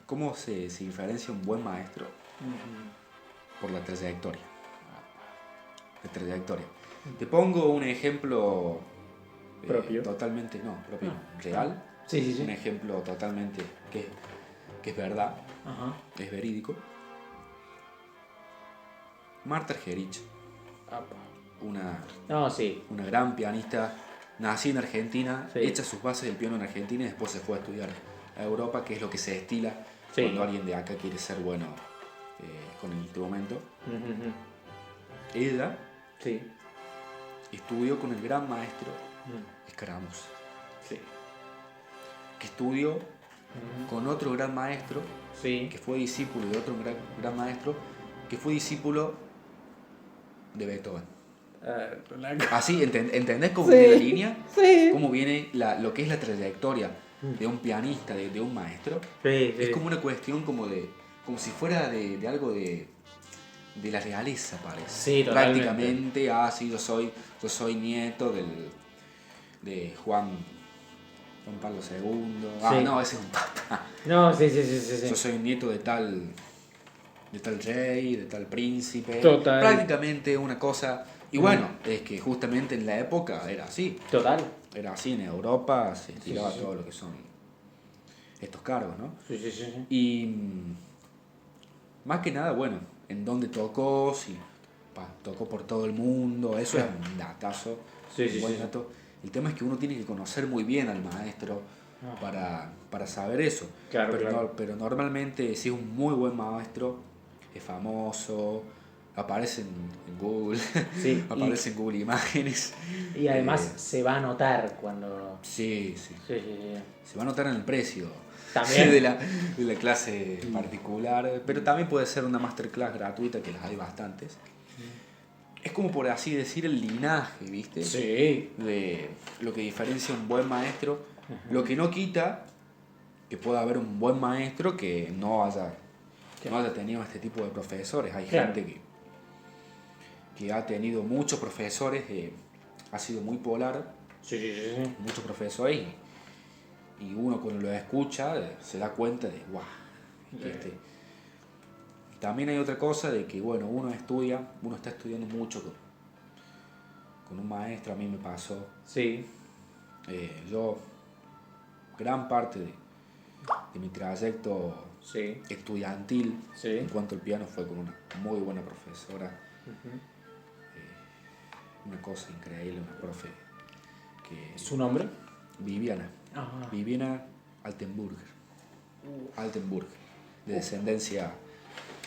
cómo se diferencia un buen maestro? Por la trayectoria. La trayectoria. Te pongo un ejemplo Propio. totalmente, no, propio, real. Sí. Un ejemplo totalmente que es verdad, Ajá. es verídico. Marta Argerich, Apa. una Sí. gran pianista, nací en Argentina, Sí. echa sus bases del piano en Argentina y después se fue a estudiar a Europa, que es lo que se estila Sí. cuando alguien de acá quiere ser bueno con el instrumento. Ella Sí. estudió con el gran maestro Scaramouche, Sí. que estudió con otro gran maestro, Sí. que fue discípulo de otro gran maestro, que fue discípulo de Beethoven. Así, ¿entendés cómo Sí. viene la línea? Sí. Cómo viene lo que es la trayectoria de un pianista, de un maestro. Sí. Es como una cuestión como si fuera de algo de la realeza, parece. Sí, totalmente. Prácticamente, sí, yo soy nieto de Juan Pablo II. Sí. No, ese es un papa. No, sí. Yo soy nieto de tal rey, de tal príncipe. Total. Prácticamente una cosa. Y bueno, es que justamente en la época era así. Total. Era así, en Europa se estiraba sí. todo lo que son estos cargos, ¿no? Sí. Y más que nada, bueno, en dónde tocó, si tocó por todo el mundo, eso es un datazo, un buen dato. El tema es que uno tiene que conocer muy bien al maestro para saber eso. Claro. Pero normalmente, si es un muy buen maestro, es famoso, aparece en Google, Sí, aparece en Google Imágenes. Y además se va a notar cuando... Sí. Sí. Se va a notar en el precio También. de la clase particular, pero también puede ser una masterclass gratuita, que las hay bastantes. Es como, por así decir, el linaje, ¿viste? Sí. De lo que diferencia un buen maestro. Lo que no quita que pueda haber un buen maestro que no haya tenido este tipo de profesores. Hay Claro. gente que ha tenido muchos profesores, ha sido muy polar, Sí. muchos profesores, y uno cuando lo escucha se da cuenta de guau. También hay otra cosa de que, bueno, uno está estudiando mucho con un maestro. A mí me pasó. Sí. Yo, gran parte de mi trayecto Sí. estudiantil Sí. en cuanto al piano fue con una muy buena profesora. Una cosa increíble, una profe que... ¿Su nombre? Viviana. Ajá. Viviana Altenburg, de descendencia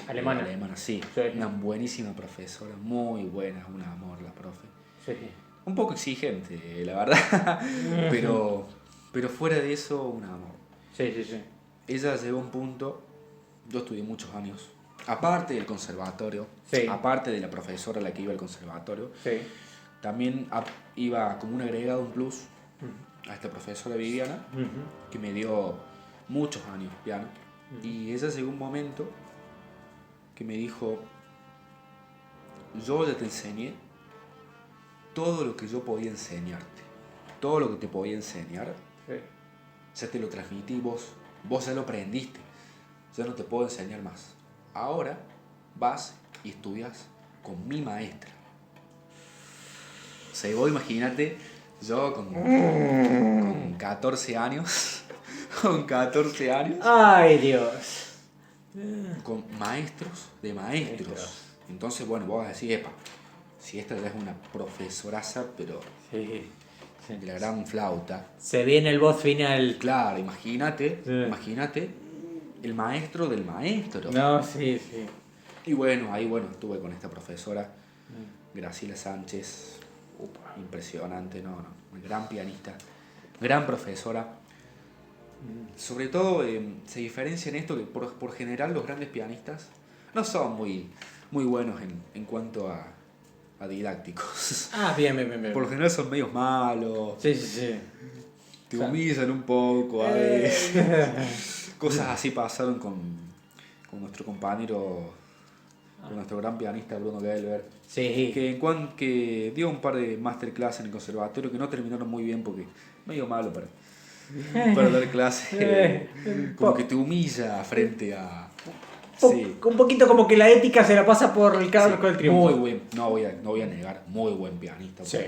Alemana. Sí. Sí. Una buenísima profesora, muy buena, un amor la profe. Sí. Un poco exigente, la verdad, pero fuera de eso, un amor. Sí. Ella llegó a un punto, yo estudié muchos años, aparte del conservatorio, Sí. aparte de la profesora a la que iba al conservatorio, Sí. también iba como un agregado, un plus, a esta profesora Viviana, que me dio muchos años piano. Y ella llegó un momento que me dijo: yo ya te enseñé todo lo que yo podía enseñarte, todo lo que te podía enseñar, ya te lo transmití, vos ya lo aprendiste, ya no te puedo enseñar más. Ahora vas y estudias con mi maestra. O sea, vos imagínate, yo con 14 años, Ay, Dios. con maestros de maestros. Entonces, bueno, vos vas a decir, epa, si esta ya es una profesoraza, pero Sí. de la gran flauta. Se viene el voz final. Claro, imagínate el maestro del maestro. No, sí. Y bueno, ahí estuve con esta profesora, Graciela Sánchez, impresionante, una gran pianista, gran profesora. Sobre todo se diferencia en esto que por general los grandes pianistas no son muy buenos en cuanto a didácticos. Bien. Por lo general son medios malos, Sí. te humillan un poco a veces. Cosas así pasaron con nuestro compañero con nuestro gran pianista Bruno Gelber, Sí. que dio un par de masterclass en el conservatorio que no terminaron muy bien porque medio malo para dar clase, como que te humilla frente a... Sí. Un poquito como que la ética se la pasa por el carro con el triunfo. Muy buen, no voy a negar, muy buen pianista. Sí,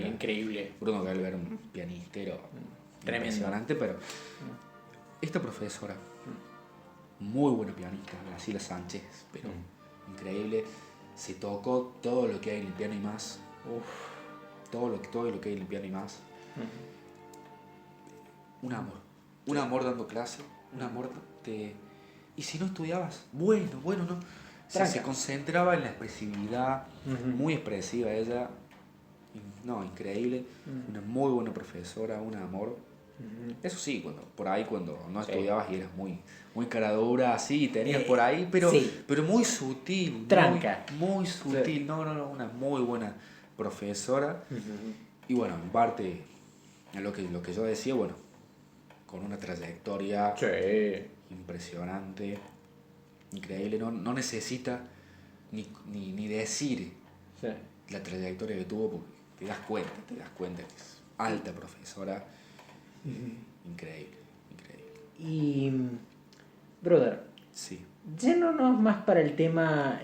increíble. Bruno Gelber, un pianistero Tremendo. impresionante, pero esta profesora, muy buena pianista, Graciela Sánchez, pero increíble, se tocó todo lo que hay en el piano y más. Todo lo que hay en el piano y más. Un amor dando clase, un amor de... Y si no estudiabas, bueno, no. Se concentraba en la expresividad, muy expresiva ella. No, increíble. Una muy buena profesora, un amor. Eso sí, cuando no estudiabas y eras muy cara dura, así, tenías por ahí, pero muy sutil. Tranca. Muy sutil. Sí. No, una muy buena profesora. Y bueno, en parte, lo que yo decía, bueno, con una trayectoria impresionante, increíble, no necesita ni decir la trayectoria que tuvo, porque te das cuenta que es alta profesora, increíble. Y, brother, sí. Yéndonos más para el tema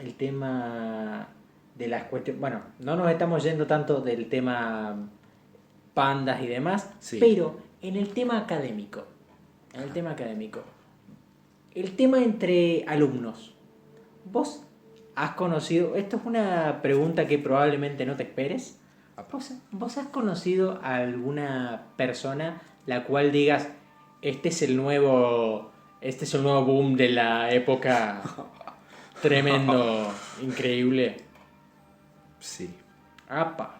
de las cuestiones, bueno, no nos estamos yendo tanto del tema pandas y demás, pero en el tema académico, el tema entre alumnos, vos has conocido, esto es una pregunta que probablemente no te esperes, ¿vos has conocido a alguna persona la cual digas, este es el nuevo boom de la época, tremendo, increíble? Sí. ¡Apa!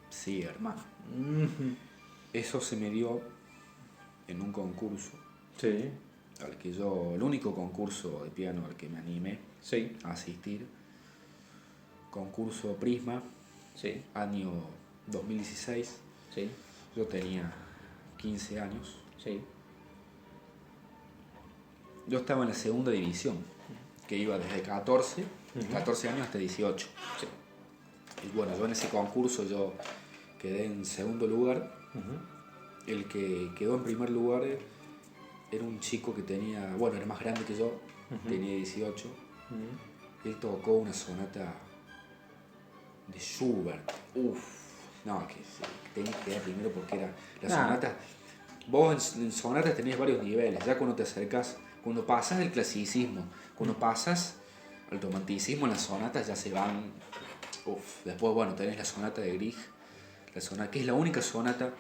Sí, hermano. Eso se me dio en un concurso. Sí. El único concurso de piano al que me animé a asistir. Concurso Prisma. Sí. Año 2016. Sí. Yo tenía 15 años. Sí. Yo estaba en la segunda división, que iba desde 14 años hasta 18. Sí. Y bueno, yo en ese concurso yo quedé en segundo lugar. El que quedó en primer lugar era un chico que tenía, bueno, era más grande que yo, tenía 18. Él tocó una sonata de Schubert. No, que tenía que quedar primero porque era la sonata. Vos en sonatas tenés varios niveles, ya cuando te acercas, cuando pasas del clasicismo, cuando pasas al romanticismo, las sonatas ya se van. Después, bueno, tenés la sonata de Grieg, que es la única sonata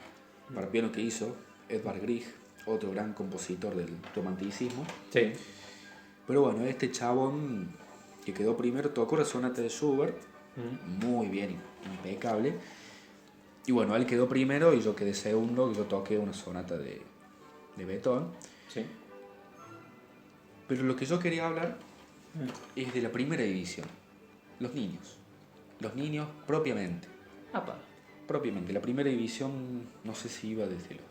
para piano que hizo Edvard Grieg, otro gran compositor del romanticismo. Sí. Pero bueno, este chabón que quedó primero tocó la sonata de Schubert, muy bien, impecable. Y bueno, él quedó primero y yo quedé segundo, y yo toqué una sonata de Beethoven. Sí. Pero lo que yo quería hablar es de la primera división, los niños propiamente. ¡Apa! Propiamente, la primera división no sé si iba desde los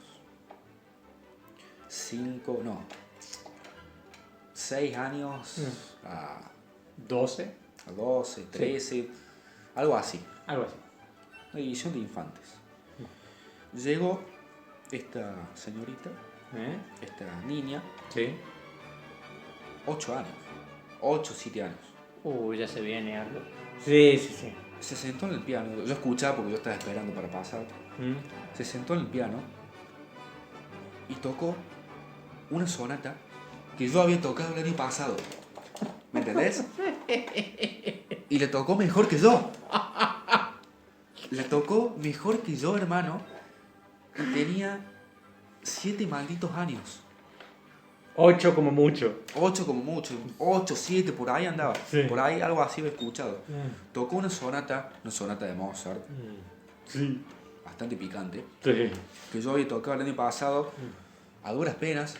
6 años a 12. A 12, 13, algo así. Algo así. Una división de infantes. Llegó esta señorita, esta niña, 8 años, 8, 7 años. Ya se viene algo. Sí. Se sentó en el piano, yo escuchaba porque yo estaba esperando para pasar. Se sentó en el piano y tocó una sonata que yo había tocado el año pasado. ¿Me entendés? Y le tocó mejor que yo. La tocó mejor que yo, hermano. Y tenía 7 malditos años. 8 como mucho. 8 como mucho. 8, 7, por ahí andaba. Sí. Por ahí algo así había escuchado. Tocó una sonata de Mozart. Sí. Bastante picante. Sí. Que yo había tocado el año pasado. A duras penas.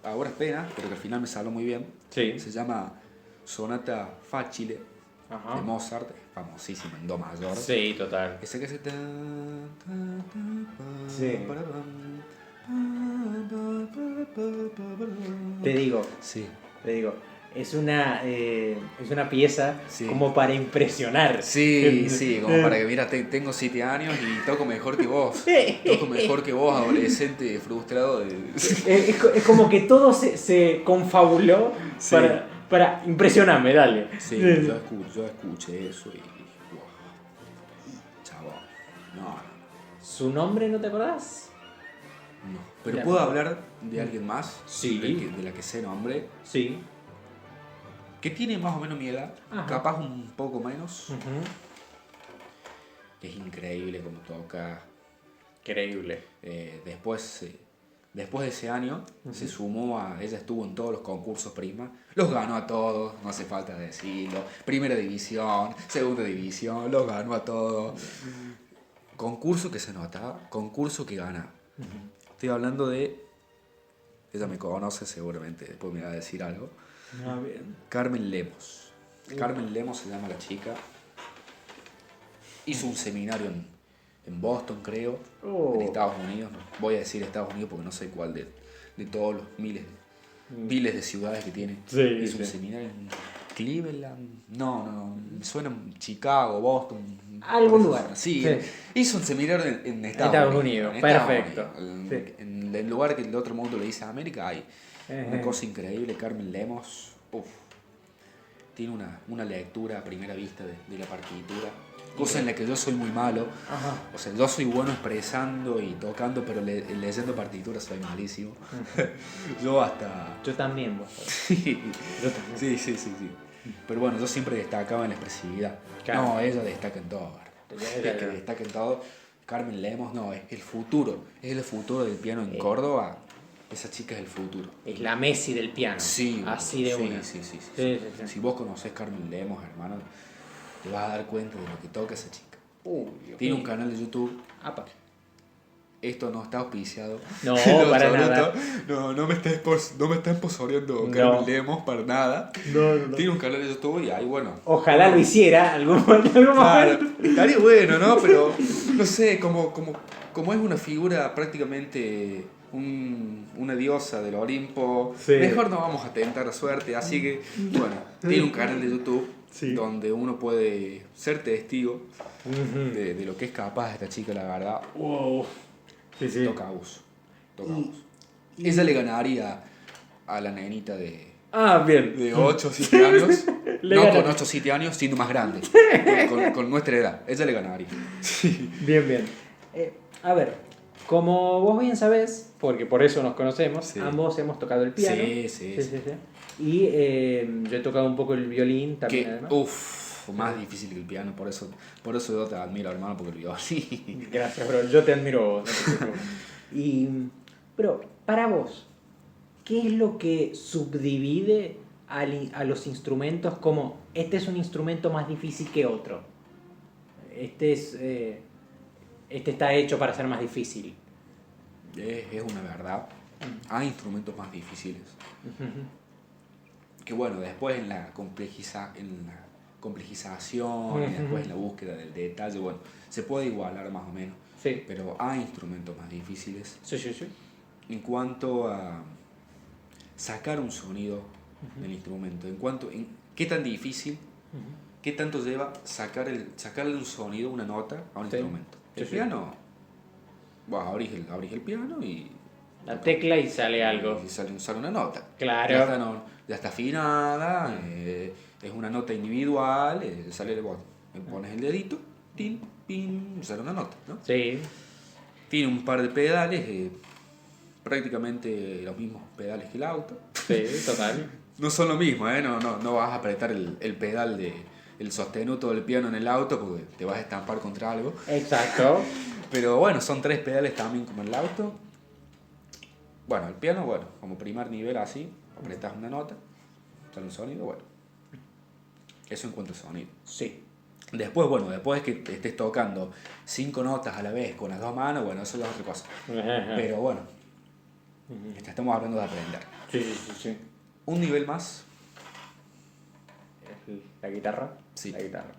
Pero que al final me salió muy bien. Sí. Se llama Sonata Facile de Mozart, famosísima en do mayor. Sí, total. Esa que se... Sí. Te digo, es una pieza Sí. como para impresionar. Sí, sí, como para que, mira, tengo 7 años y toco mejor que vos. Toco mejor que vos, adolescente frustrado. Es como que todo se confabuló Sí. para impresionarme, dale. Sí, yo escuché eso y dije, wow, chabón, no. ¿Su nombre no te acordás? No. Pero Ya. puedo hablar de alguien más, Sí. de la que sé nombre, Sí. que tiene más o menos mi edad, Ajá. capaz un poco menos. Ujú. Es increíble como toca. Increíble. Después de ese año, se sumó ella estuvo en todos los concursos Prisma, los ganó a todos, no hace falta decirlo. Primera división, segunda división, los ganó a todos. Concurso que se notaba, concurso que ganaba. Estoy hablando de. Ella me conoce seguramente, después me va a decir algo. Ah, bien. Carmen Lemos. Carmen Lemos se llama la chica. Hizo un seminario en Boston, creo, Oh. en Estados Unidos. No, voy a decir Estados Unidos porque no sé cuál de todos los miles de ciudades que tiene. Sí, Hizo un sí. seminario en Cleveland. No, me suena Chicago, Boston. Algún parece. lugar. Sí, Sí. hizo un seminario en Estados Unidos, en perfecto. Estados Unidos. Sí. En el lugar que el otro mundo le dice América hay una Ejé. cosa increíble. Carmen Lemos, tiene una lectura a primera vista de la partitura, cosa en la que yo soy muy malo. Ajá. O sea, yo soy bueno expresando y tocando, pero leyendo partituras soy malísimo. Yo hasta... Yo también, vos. Sí, Yo también. sí. Pero bueno, yo siempre destacaba en la expresividad. Claro. No, ella destaca en todo. Ella- Es que destaca en todo. Carmen Lemos, no, es el futuro. Es el futuro del piano en Córdoba. Esa chica es el futuro. Es la Messi del piano. Sí, Así de sí, una. sí. Sí. Si vos conocés Carmen Lemos, hermano, te vas a dar cuenta de lo que toca esa chica. Dios Tiene mío. un canal de YouTube. Apa. Esto no está auspiciado. No, En para absoluto. nada. No me está esposoreando No. Carmen Lemos para nada. No. Tiene un canal de YouTube y ahí, bueno. Ojalá lo hiciera algún Claro, momento. estaría bueno, ¿no? Pero, no sé, como es una figura prácticamente una diosa del Olimpo, Sí. mejor no vamos a tentar suerte. Así que, bueno, tiene un canal de YouTube Sí. donde uno puede ser testigo Ujú. de lo que es capaz esta chica, la verdad. Wow. Sí. Toca abuso. Ella le ganaría a la nenita de Bien. 8 o 7 años. Le No gana. con 8 o 7 años, sino más grande. Con nuestra edad. Ella le ganaría. Bien. A ver, como vos bien sabés, porque por eso nos conocemos, Sí. ambos hemos tocado el piano. Sí. Y yo he tocado un poco el violín también, Que, además. más difícil que el piano. Por eso yo te admiro, hermano, porque el violín. Gracias, bro. Yo te admiro. No te preocupes. Pero, para vos, ¿qué es lo que subdivide a los instrumentos como este es un instrumento más difícil que otro? Este está hecho para ser más difícil. Es una verdad. Hay instrumentos más difíciles. Que bueno, después en la complejización y después en la búsqueda del detalle, bueno, se puede igualar más o menos. Sí. Pero hay instrumentos más difíciles Sí. en cuanto a sacar un sonido del instrumento. En qué tan difícil, qué tanto lleva sacarle un sonido, una nota a un Sí. instrumento. El Sí. piano, bueno, abrís el piano y La tecla y sale algo. y sale una nota. Claro. Ya está afinada, es una nota individual, sale vos, pones el dedito, tin, pin, sale una nota, ¿no? Sí. Tiene un par de pedales, prácticamente los mismos pedales que el auto. Sí, total. No son lo mismo, no vas a apretar el pedal el sostenuto del piano en el auto porque te vas a estampar contra algo. Exacto. Pero bueno, son 3 pedales también como en el auto. Bueno, el piano, bueno, como primer nivel así, apretas una nota, sale un sonido, bueno. Eso en cuanto a sonido. Sí. Después, bueno, después que estés tocando 5 notas a la vez con las 2 manos, bueno, eso ya es otra cosa. Pero bueno, estamos hablando de aprender. Sí. Un nivel más, La guitarra. Sí. La guitarra.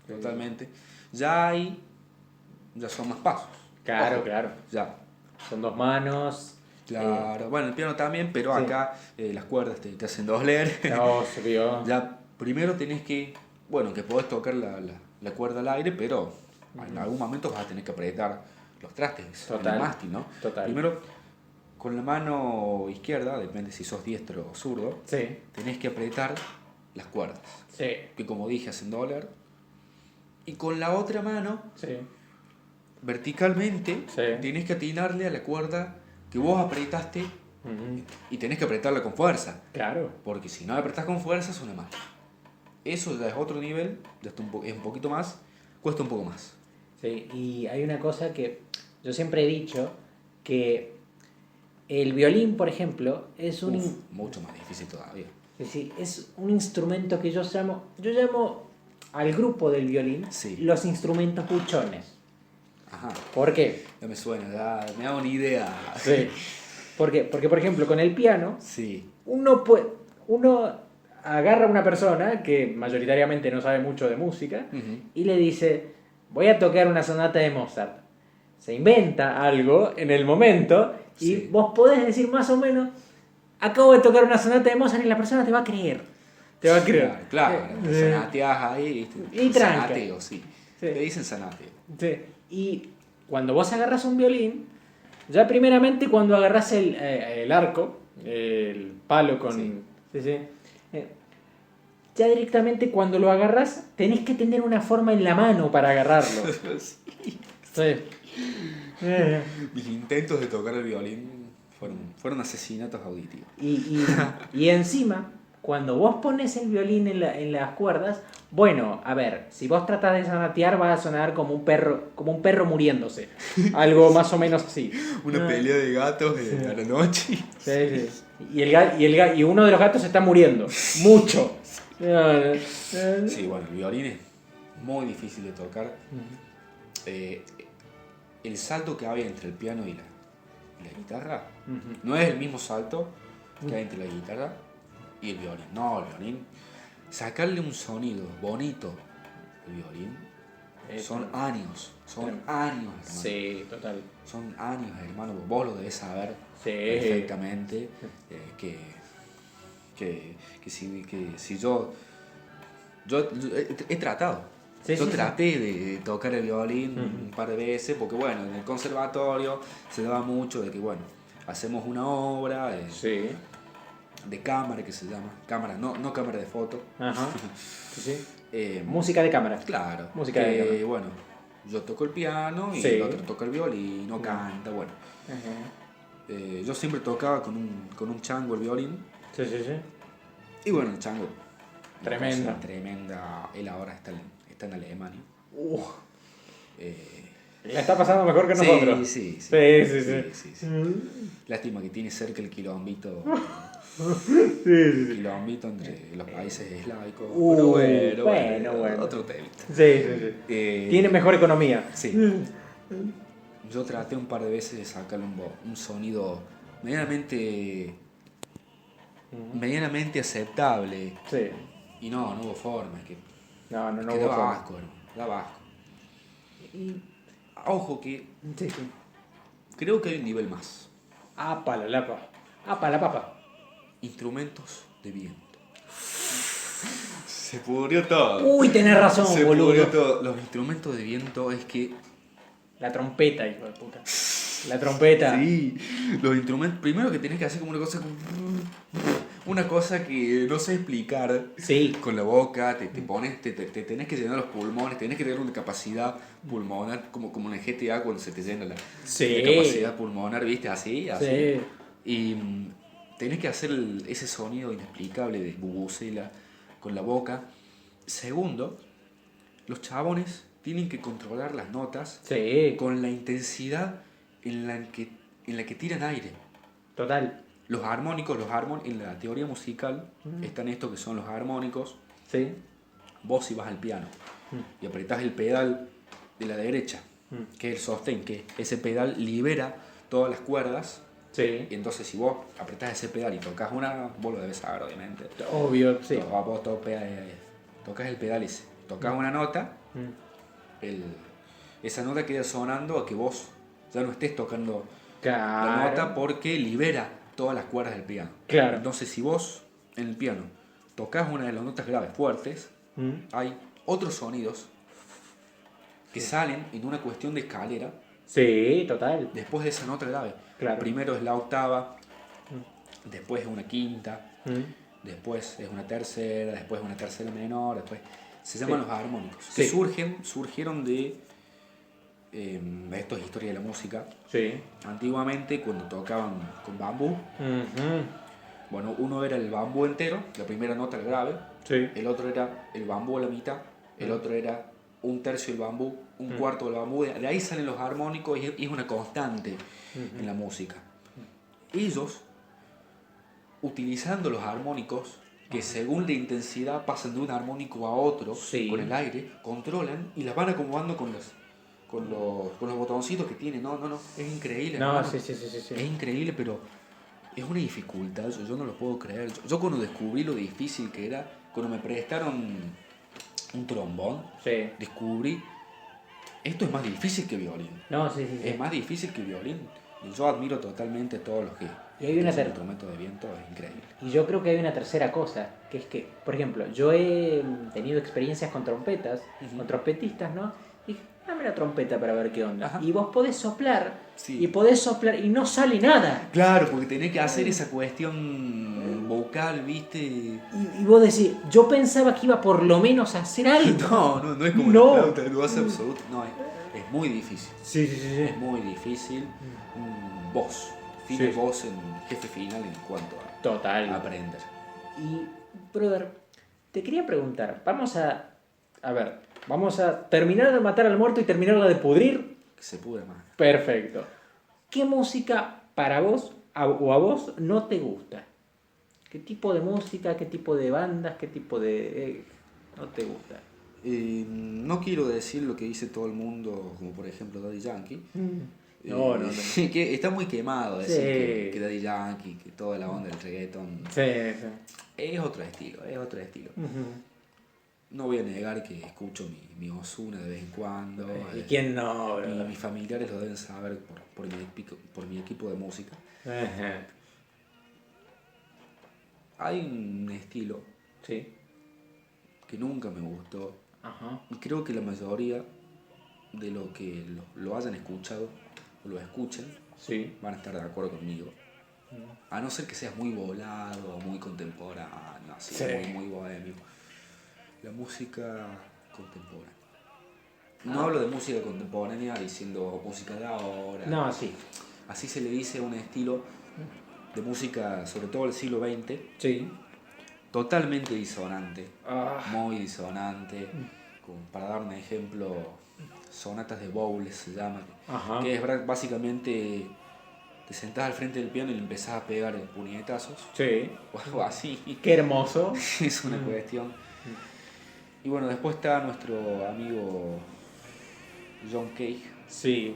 totalmente. Ya son más pasos. Claro, Ojo, claro. Ya. Son 2 manos. Claro, bueno, el piano también, pero Sí. acá las cuerdas te hacen doler. No, se vio. Ya, primero tenés que, bueno, que podés tocar la cuerda al aire, pero en algún momento vas a tener que apretar los trastes en Total. el mástil, ¿no? Total. Primero, con la mano izquierda, depende si sos diestro o zurdo, Sí, tenés que apretar las cuerdas, sí, que como dije hacen doler. Y con la otra mano, sí. verticalmente, Sí. tenés que atinarle a la cuerda que vos apretaste Ujú. y tenés que apretarla con fuerza. Claro. Porque si no la apretás con fuerza, suena mal. Eso ya es otro nivel, ya está es un poquito más, cuesta un poco más. Sí, y hay una cosa que yo siempre he dicho, que el violín, por ejemplo, es un, Uf, mucho más difícil todavía. es decir, es un instrumento que yo llamo al grupo del violín Sí. los instrumentos buchones. Ajá, ¿Por qué? ya me suena, ya me hago una idea. Sí. ¿Por qué? Porque, por ejemplo, con el piano, Sí, uno agarra a una persona que mayoritariamente no sabe mucho de música Ujú. y le dice, voy a tocar una sonata de Mozart. Se inventa algo en el momento y Sí. vos podés decir más o menos, acabo de tocar una sonata de Mozart y la persona te va a creer. Te va a creer. Claro, Eh, sanateas ahí, ¿viste? Y tranca. Sanateo, sí. Sí. Te dicen sanateo. Sí. Y cuando vos agarras un violín, ya primeramente cuando agarras el arco, el palo con... Sí. Sí, sí, ya directamente cuando lo agarras tenés que tener una forma en la mano para agarrarlo. Sí. Mis intentos de tocar el violín fueron asesinatos auditivos. Y encima, cuando vos pones el violín en las cuerdas, bueno, a ver, si vos tratás de sonatear va a sonar como un perro muriéndose. Algo más o menos así. Una pelea de gatos a la noche. Sí, sí. Y uno de los gatos se está muriendo. Mucho. Sí, bueno, el violín es muy difícil de tocar. El salto que hay entre el piano y la guitarra no es el mismo salto que hay entre la guitarra y el violín. No, el violín, sacarle un sonido bonito al violín son años, hermano. Sí, total. Son años, hermano. Vos lo debes saber Sí. perfectamente. Que si yo he tratado. Sí, Yo sí, traté de tocar el violín un par de veces, porque bueno, en el conservatorio se daba mucho de que bueno, hacemos una obra Sí. de cámara que se llama, cámara, no cámara de foto. Ajá. Sí, sí. Eh, Música de cámara. Claro. Música de cámara. bueno, yo toco el piano y Sí. el otro toca el violín, o canta, bueno. Ajá. Yo siempre tocaba con un chango el violín. Sí, sí, sí. Y bueno, el chango. Tremenda. Tremenda. Él ahora está en Alemania. La está pasando mejor que nosotros. Sí. Sí. Lástima que tiene cerca el quilombito. Sí. El quilombito entre los países eslavicos. Pero bueno. Otro tema. Sí. Tiene mejor economía. Sí. Yo traté un par de veces de sacarle un sonido medianamente aceptable. Sí. Y no hubo forma. No Que hubo daba forma. asco, hermano. Daba asco. Y... Ojo que Sí. creo que hay un nivel más. Apa la papa. Instrumentos de viento. Se pudrió todo. Uy, tenés razón, Se boludo. pudrió todo. Los instrumentos de viento es que... La trompeta, hijo de puta. La trompeta. Sí, los instrumentos... Primero que tenés que hacer como una cosa que no sé explicar. Sí. Con la boca, te tenés que llenar los pulmones, tenés que tener una capacidad pulmonar, como en el GTA cuando se te llena la capacidad pulmonar, ¿viste? Así. Sí. Y tenés que hacer ese sonido inexplicable de bubucela con la boca. Segundo, los chabones tienen que controlar las notas Sí. con la intensidad en la que tiran aire. Total. Los armónicos, en la teoría musical están estos que son los armónicos. Sí. Vos si vas al piano y apretás el pedal de la derecha, que es el sostén, que ese pedal libera todas las cuerdas. Sí. Y entonces si vos apretás ese pedal y tocas una, vos lo debes saber obviamente. Obvio, sí. Vos tocas el pedal ese, tocas una nota, esa nota queda sonando a que vos ya no estés tocando Claro. La nota porque libera todas las cuerdas del piano. Claro. Entonces, si vos en el piano tocas una de las notas graves fuertes, hay otros sonidos que salen en una cuestión de escalera Sí, total. después de esa nota grave. Claro. Primero es la octava, después es una quinta, Mm. después es una tercera, después es una tercera menor, después se llaman Sí. los armónicos. Sí. Que surgieron de esto es historia de la música. Sí. Antiguamente cuando tocaban con bambú, Ujú. bueno, uno era el bambú entero, la primera nota el grave, Sí. el otro era el bambú a la mitad, el otro era un tercio del bambú, un cuarto del bambú, de ahí salen los armónicos y es una constante en la música. Ellos, utilizando los armónicos, que según la intensidad pasan de un armónico a otro, Sí. con el aire, controlan y las van acomodando con los botoncitos que tienen. No, es increíble. No, hermano. sí. Es increíble, pero es una dificultad, yo no lo puedo creer. Yo cuando descubrí lo difícil que era, cuando me prestaron un trombón, Sí. descubrí, esto es más difícil que violín. No, sí. Es más difícil que violín. Y yo admiro totalmente a todos los que Y hay una utilizan el instrumento de viento, es increíble. Y yo creo que hay una tercera cosa, que es que, por ejemplo, yo he tenido experiencias con trompetas, con trompetistas, ¿no? Y dije, dame la trompeta para ver qué onda. Ajá. Y vos podés soplar, Sí. y podés soplar, y no sale nada. Claro, porque tenés que hacer esa cuestión vocal, ¿viste? Y vos decís, yo pensaba que iba por lo menos a hacer algo. No es como No. la flauta, lo hace absoluto. No, es muy difícil. Sí. Es muy difícil. Voz. Fino Sí. voz en jefe final en cuanto a Total. aprender. Y, brother, te quería preguntar, vamos a terminar de matar al muerto y terminarla de pudrir. Que se pudra más. Perfecto. ¿Qué música para vos o a vos no te gusta? ¿Qué tipo de música, qué tipo de bandas, qué tipo de... no te gusta? No quiero decir lo que dice todo el mundo, como por ejemplo Daddy Yankee. No. Que está muy quemado decir Sí. que Daddy Yankee, que toda la onda del reggaeton. Sí. Es otro estilo. No voy a negar que escucho mi Ozuna de vez en cuando. ¿Y quién no, Y brother? mis familiares lo deben saber por mi equipo de música. Ajá. Hay un estilo Sí. que nunca me gustó. Ajá. Y creo que la mayoría de los que lo hayan escuchado o lo escuchen Sí. van a estar de acuerdo conmigo. A no ser que seas muy volado o muy contemporáneo, así, Sí. muy bohemio. La música contemporánea. No hablo de música contemporánea diciendo música de ahora. No, sí. Así se le dice a un estilo de música, sobre todo del siglo XX, Sí. totalmente disonante. Ah. Muy disonante. Como para dar un ejemplo, sonatas de Bowles se llama. Ajá. Que es básicamente te sentás al frente del piano y le empezás a pegar puñetazos Sí. o algo así. Qué hermoso. Es una cuestión. Y bueno, después está nuestro amigo John Cage, Sí.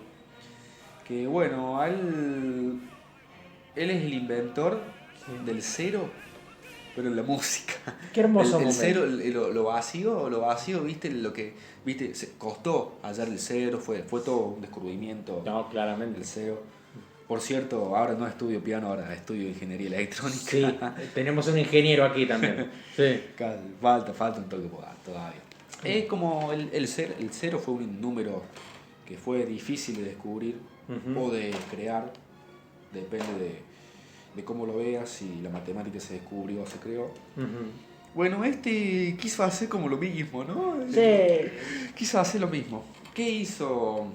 que bueno, él es el inventor del cero, pero en la música. Qué hermoso El momento. cero, lo vacío, viste, viste, costó hallar el cero, fue todo un descubrimiento. No, claramente. El cero. Por cierto, ahora no estudio piano, ahora estudio ingeniería electrónica. Sí, tenemos un ingeniero aquí también. Sí. Falta un toque todavía. Es como el cero fue un número que fue difícil de descubrir o de crear, depende de cómo lo veas, si la matemática se descubrió o se creó. Bueno, quiso hacer como lo mismo, ¿no? Sí. Quiso hacer lo mismo. ¿Qué hizo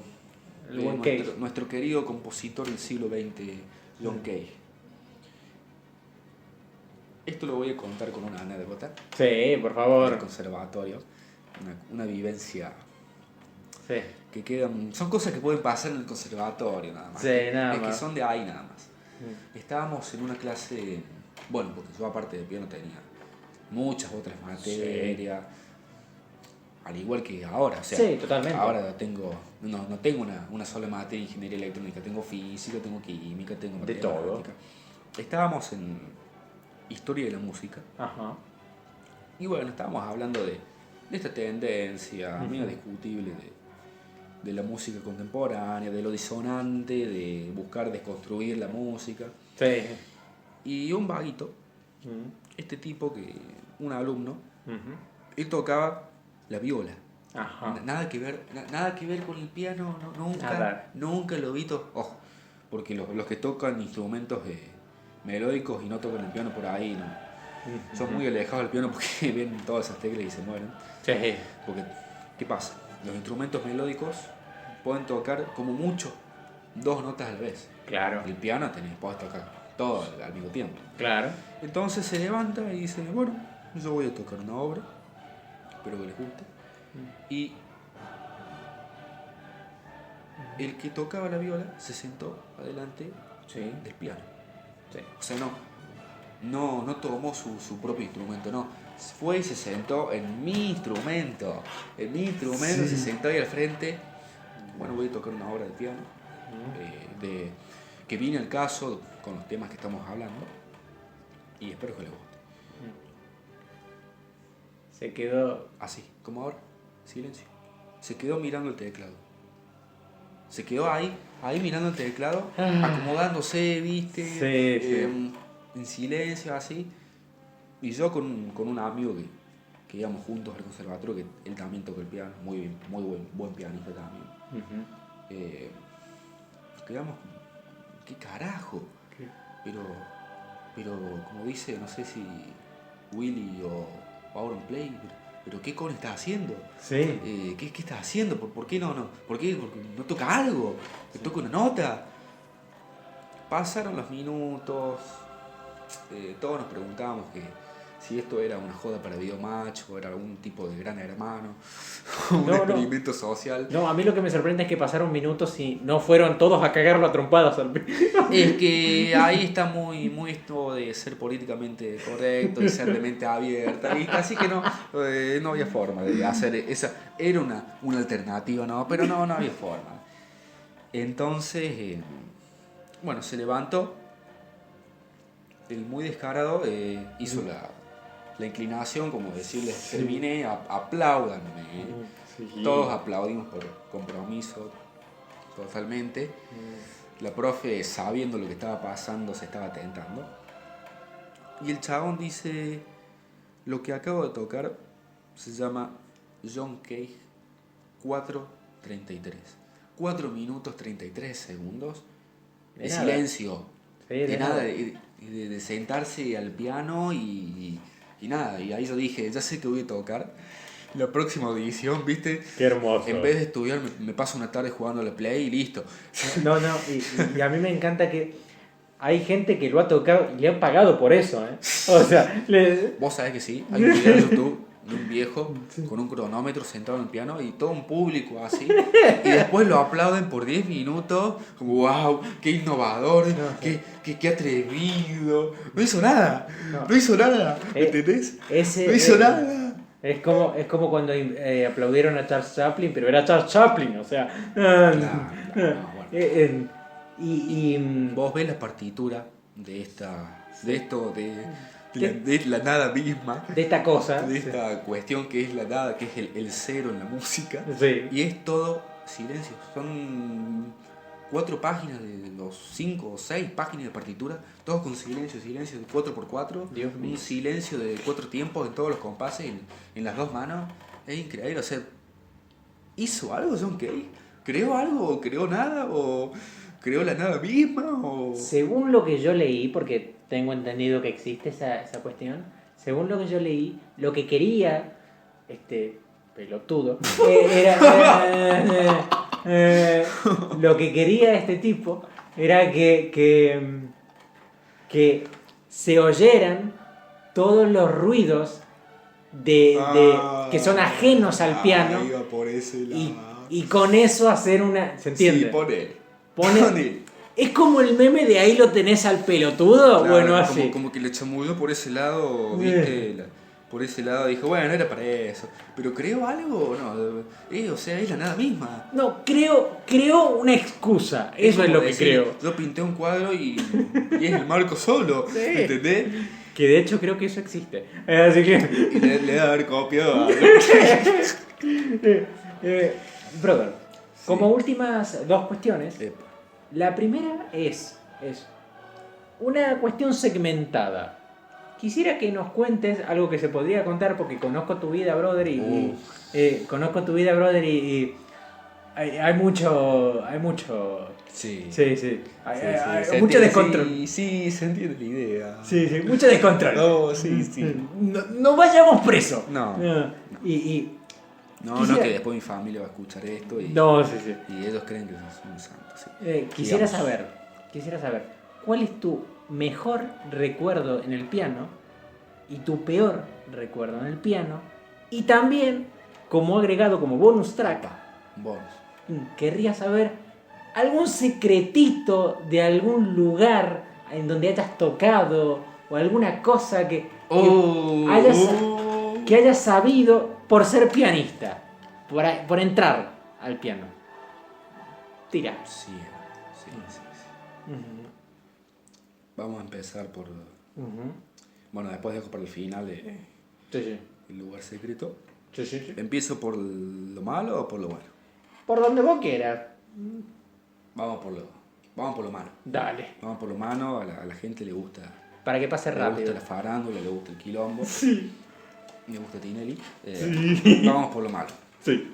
El buen Cage. nuestro querido compositor del siglo XX, John Cage? Esto lo voy a contar con una anécdota Sí, por del favor. conservatorio, una vivencia Sí. que quedan, son cosas que pueden pasar en el conservatorio nada más. Sí, nada es más. que son de ahí nada más. Estábamos en una clase, bueno, porque yo aparte de piano tenía muchas otras materias, al igual que ahora, o sea, Sí, totalmente. ahora no tengo una sola materia de ingeniería electrónica, tengo física, tengo química, tengo De todo. matemática. Estábamos en historia de la música Ajá. y bueno, estábamos hablando de esta tendencia medio discutible de la música contemporánea, de lo disonante, de buscar desconstruir la música. Sí. Y un vaguito, este tipo un alumno, él tocaba la viola. Ajá. Nada que ver con el piano, nunca lo vi. Ojo, porque los que tocan instrumentos melódicos y no tocan el piano por ahí, son muy alejados del piano porque ven todas esas teclas y se mueren. Sí. Porque, ¿qué pasa? Los instrumentos melódicos pueden tocar como mucho 2 notas a la vez. Claro. El piano podés tocar todo al mismo tiempo. Claro. Entonces se levanta y dice, bueno, yo voy a tocar una obra, espero que les guste. Y el que tocaba la viola se sentó adelante del piano. Sí. O sea, no tomó su propio instrumento, no. Fue y se sentó en mi instrumento. Se sentó ahí al frente. Bueno, voy a tocar una obra de piano. Que viene al caso con los temas que estamos hablando. Y espero que les guste. Se quedó así, como ahora. Silencio. Se quedó mirando el teclado. Se quedó ahí mirando el teclado, acomodándose, ¿viste? Sí. En silencio, así. Y yo con un amigo que íbamos juntos al conservatorio, que él también toca el piano, muy buen pianista también. Nos quedamos, ¿qué carajo? ¿Qué? Pero como dice, no sé si Willy o Auron Play, pero ¿qué con estás haciendo? Sí. ¿Qué estás haciendo? ¿Por qué no? ¿Por qué? Porque no toca algo, que toca una nota. Pasaron los minutos, todos nos preguntábamos si esto era una joda para Videomatch o era algún tipo de Gran Hermano, un experimento social. No, a mí lo que me sorprende es que pasaron minutos y no fueron todos a cagarlo a trompadas al Es que ahí está muy esto de ser políticamente correcto, de ser de mente abierta, ¿viste? Así que no había forma de hacer esa. Era una alternativa, ¿no? Pero no había forma. Entonces, bueno, se levantó. El muy descarado hizo la inclinación, como decirles, terminé, apláudanme. Sí. Todos aplaudimos por compromiso, totalmente. La profe, sabiendo lo que estaba pasando, se estaba tentando. Y el chabón dice, lo que acabo de tocar se llama John Cage 4:33. 4 minutos 33 segundos de silencio. De nada, de sentarse al piano y nada. Y ahí yo dije, ya sé que voy a tocar la próxima audición, ¿viste? Qué hermoso. En vez de estudiar, me paso una tarde jugando a la Play y listo. No, y a mí me encanta que hay gente que lo ha tocado y le han pagado por eso, ¿eh? O sea, vos sabés que sí, hay un video en YouTube de un viejo con un cronómetro sentado en el piano y todo un público así, y después lo aplauden por 10 minutos, wow, qué innovador, qué atrevido, no hizo nada, ¿entendés? No hizo nada. Es como cuando aplaudieron a Charles Chaplin, pero era Charles Chaplin, o sea. Bueno. Y vos ves la partitura de la nada misma, de esta cosa, de esta cuestión que es la nada, que es el cero en la música, y es todo silencio. Son 4 páginas de los 5 o 6 páginas de partitura, todos con silencio de 4x4, Dios mío. Un silencio de 4 tiempos en todos los compases, en las 2 manos. Es increíble. O sea, ¿hizo algo John Cage? ¿Creó algo? ¿O creó nada? ¿O creó la nada misma? ¿O... Según lo que yo leí, porque tengo entendido que existe esa cuestión, según lo que yo leí, lo que quería pelotudo lo que quería este tipo era que se oyeran todos los ruidos que son ajenos al piano, iba por ese lado. y con eso hacer una... ¿Se entiende? Sí, pone. Es como el meme de ahí lo tenés al pelotudo, claro, bueno, así. Como que le chamulló por ese lado, ¿viste? Por ese lado dijo, bueno, no era para eso. ¿Pero creó algo? No, o sea, es la nada misma. No, creo una excusa. Eso es lo que creo. Yo pinté un cuadro y es el marco solo, sí. ¿Entendés? Que de hecho creo que eso existe. Así que... Y le da haber copiado a... brother, Como últimas dos cuestiones. Epa. La primera es una cuestión segmentada. Quisiera que nos cuentes algo que se podría contar porque conozco tu vida, brother, conozco tu vida, brother, y hay mucho. Sí. Sí. Hay Se mucho entiende, descontrol. Sí, se entiende la idea. Sí, mucho descontrol. No, sí. No vayamos presos. No. Y No, quisiera- que después mi familia va a escuchar esto y, No, sí. y ellos creen que son un santo. Sí. Quisiera Digamos. saber, ¿cuál es tu mejor recuerdo en el piano y tu peor recuerdo en el piano? Y también, como agregado, como bonus track, Bonus. querría saber algún secretito de algún lugar en donde hayas tocado o alguna cosa que hayas sabido por ser pianista, por entrar al piano. Tira. Sí. Vamos a empezar por... Bueno, después dejo para el final Sí. el lugar secreto. Sí. ¿Empiezo por lo malo o por lo bueno? Por donde vos quieras. Vamos por lo malo. Dale. Vamos por lo malo, a la gente le gusta. Para que pase Le gusta rápido. la farándula, le gusta el quilombo. Sí. Me gusta Tinelli. Sí. Vamos por lo malo. Sí.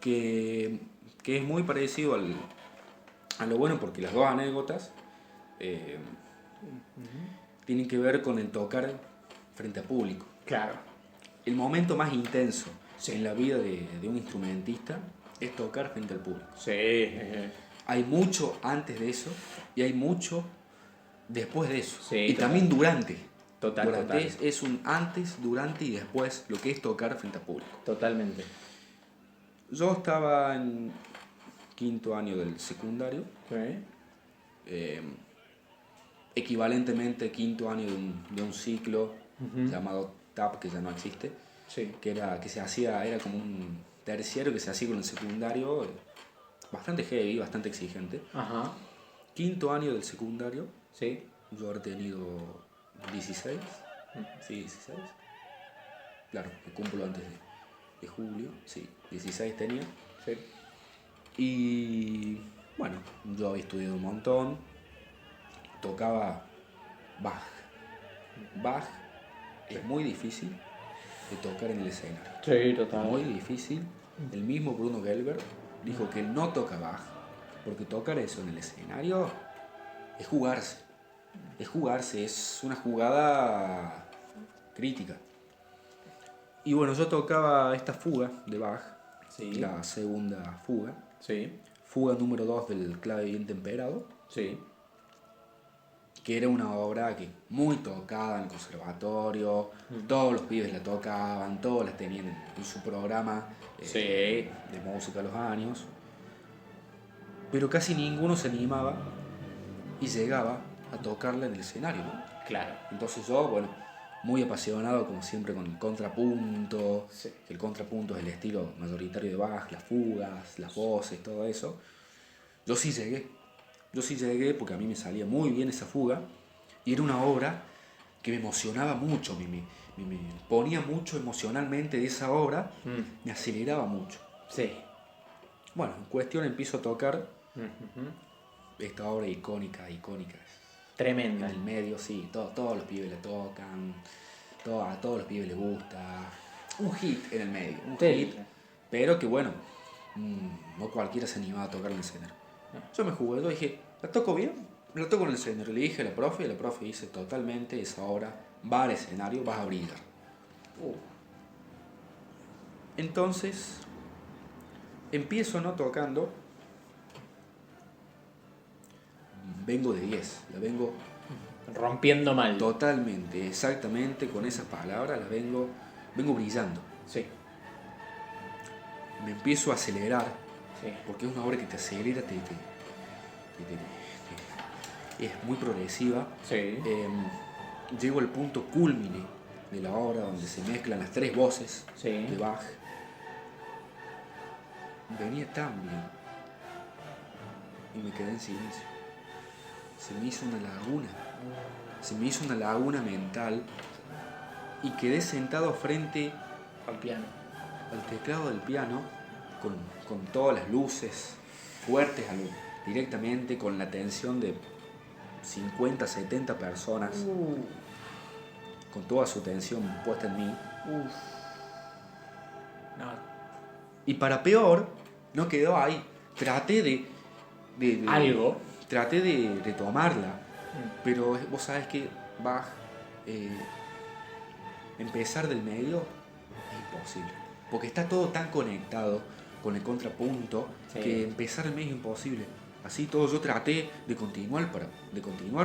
Que es muy parecido a lo bueno porque las dos anécdotas tienen que ver con el tocar frente a público. Claro. El momento más intenso Sí. en la vida de un instrumentista es tocar frente al público. Sí. Hay mucho antes de eso y hay mucho después de eso. Sí, y total. también durante. Total. Es un antes, durante y después lo que es tocar frente a público. Totalmente. Yo estaba en quinto año del secundario, Sí. equivalentemente quinto año de un ciclo llamado TAP, que ya no existe, Sí. era como un terciario que se hacía con el secundario, bastante heavy, bastante exigente. Ajá. Quinto año del secundario, Sí. yo habré tenido 16, sí, 16, claro, que cumplo antes de julio, sí, 16 tenía. Sí. Y bueno, yo había estudiado un montón, tocaba Bach. Bach es muy difícil de tocar en el escenario. Sí, total. Muy difícil. El mismo Bruno Gelber dijo que él no toca Bach, porque tocar eso en el escenario es jugarse. Es jugarse, es una jugada crítica. Y bueno, yo tocaba esta fuga de Bach, Sí. la segunda fuga, Sí. fuga número 2 del clave bien temperado, Sí. que era una obra que muy tocada en el conservatorio, todos los pibes la tocaban, todos la tenían en su programa Sí. de música a los años, pero casi ninguno se animaba y llegaba a tocarla en el escenario, ¿no? Claro. Entonces yo, bueno, muy apasionado como siempre con el contrapunto, Sí. que el contrapunto es el estilo mayoritario de Bach, las fugas, las voces, todo eso. Yo sí llegué porque a mí me salía muy bien esa fuga y era una obra que me emocionaba mucho, me ponía mucho emocionalmente de esa obra, me aceleraba mucho. Sí. Bueno, en cuestión empiezo a tocar esta obra icónica. Tremenda. En el medio, sí, todos los pibes la tocan, a todos los pibes les gusta. Un hit en el medio, un Sí. hit, pero que bueno, no cualquiera se animaba a tocar en el escenario. Yo me jugué, yo dije, ¿la toco bien? La toco en el escenario. Le dije a la profe y la profe dice, totalmente, esa obra va al escenario, vas a brillar. Entonces, empiezo no tocando, vengo de 10, la vengo Rompiendo mal. totalmente, exactamente con esas palabras, la vengo brillando. Sí. Me empiezo a acelerar, Sí. porque es una obra que te acelera, es muy progresiva. Sí. Llego al punto culmine de la obra donde se mezclan las tres voces Sí. de Bach. Venía tan bien y me quedé en silencio. Se me hizo una laguna mental y quedé sentado frente Al piano. al teclado del piano con todas las luces fuertes directamente, con la atención de 50, 70 personas, con toda su atención puesta en mí. No. Y para peor, no quedó ahí. Traté de Algo. Traté de retomarla, pero vos sabés que empezar del medio es imposible, porque está todo tan conectado con el contrapunto, Sí. que empezar el medio es imposible. Así todo yo traté de continuar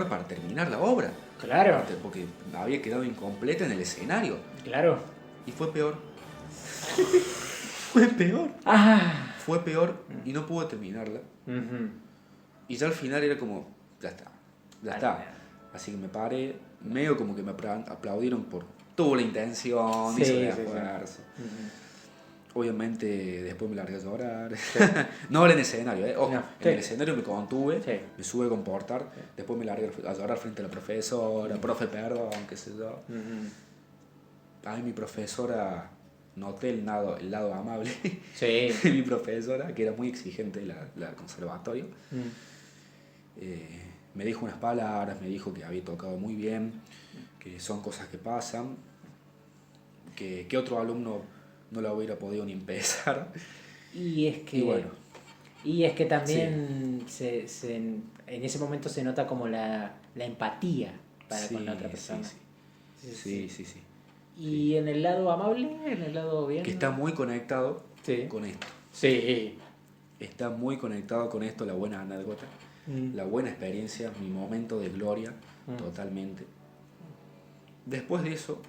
para terminar la obra, Claro. porque había quedado incompleta en el escenario, Claro. y fue peor. Fue peor. Ah. Fue peor y no pude terminarla. Y ya al final era como, ya está. Así que me paré, medio como que me aplaudieron por tuvo la intención, Sí, hizo el sí, sí. esfuerzo. Obviamente después me largué a llorar. No en el escenario, Ojo, No, en sí. el escenario me contuve, Sí. me supe comportar, después me largué a llorar frente a la profesora, profe, perdón, qué sé yo. A mí mi profesora, noté el lado amable Sí. de mi profesora, que era muy exigente la conservatorio. Me dijo unas palabras, me dijo que había tocado muy bien, que son cosas que pasan, que otro alumno no la hubiera podido ni empezar. Y es que. Y bueno. Y es que también en ese momento se nota como la empatía para con la otra persona. Sí. Y en el lado amable, en el lado bien. Que está muy conectado Sí. con esto. Sí. Está muy conectado con esto, la buena anécdota, la buena experiencia, mi momento de gloria, totalmente. Después de eso,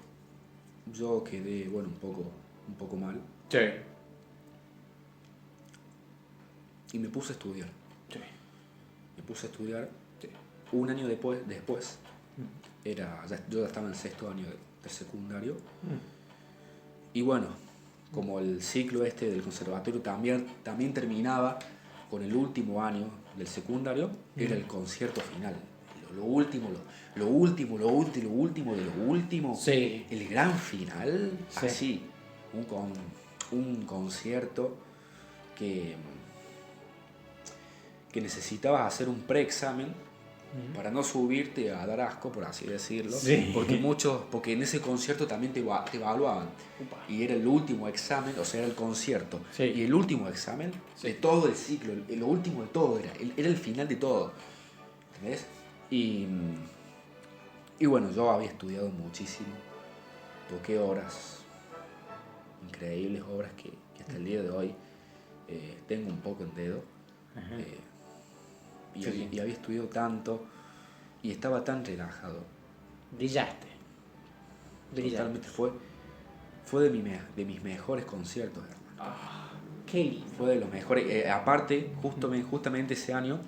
yo quedé, bueno, un poco mal. Sí. Y me puse a estudiar. Sí. Me puse a estudiar. Sí. Un año después, yo ya estaba en el 6º año del secundario. Y bueno, como el ciclo del conservatorio también terminaba con el último año del secundario, era el concierto final. Lo último de lo último. Sí. El gran final, Sí. así. Un concierto que necesitabas hacer un preexamen para no subirte a dar asco, por así decirlo. Sí. Porque en ese concierto también te evaluaban. Upa. Y era el último examen, o sea, era el concierto. Sí. Y el último examen de todo el ciclo, lo último de todo, era el final de todo. ¿Entendés? Y bueno, yo había estudiado muchísimo. Toqué obras, increíbles obras que hasta el día de hoy tengo un poco en dedo. Y había estudiado tanto y estaba tan relajado. Brillaste. Totalmente fue de mis mejores conciertos, hermano. Qué lindo. Fue de los mejores. Aparte, justamente ese año,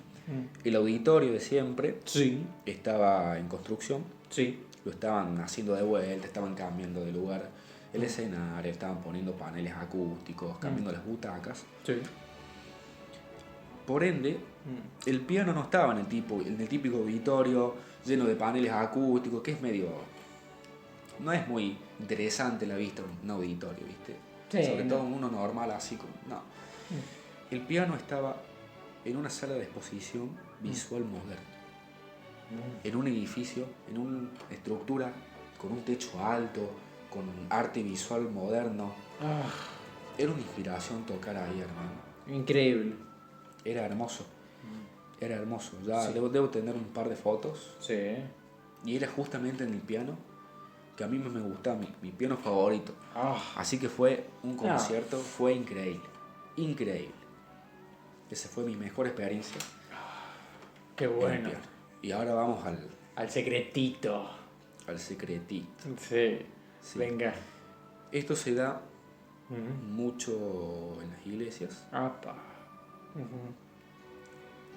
el auditorio de siempre Sí. estaba en construcción. Sí. Lo estaban haciendo de vuelta, estaban cambiando de lugar el escenario, estaban poniendo paneles acústicos, cambiando las butacas. Sí. Por ende, el piano no estaba en el típico auditorio lleno de paneles acústicos, que es no es muy interesante la vista un auditorio, ¿viste? Sí, Sobre no. todo uno normal, así como. No. El piano estaba en una sala de exposición visual moderna, en un edificio, en una estructura con un techo alto, con arte visual moderno. Era una inspiración tocar ahí, hermano. Increíble. Era hermoso. Era hermoso. Ya Sí. debo tener un par de fotos. Sí. Y era justamente en el piano que a mí me gustaba, mi piano favorito. Así que fue un concierto, fue increíble. Increíble. Esa fue mi mejor experiencia. Qué en el bueno. piano. Y ahora vamos Al secretito. al secretito. Sí. Sí. Venga. Esto se da mucho en las iglesias. Apa.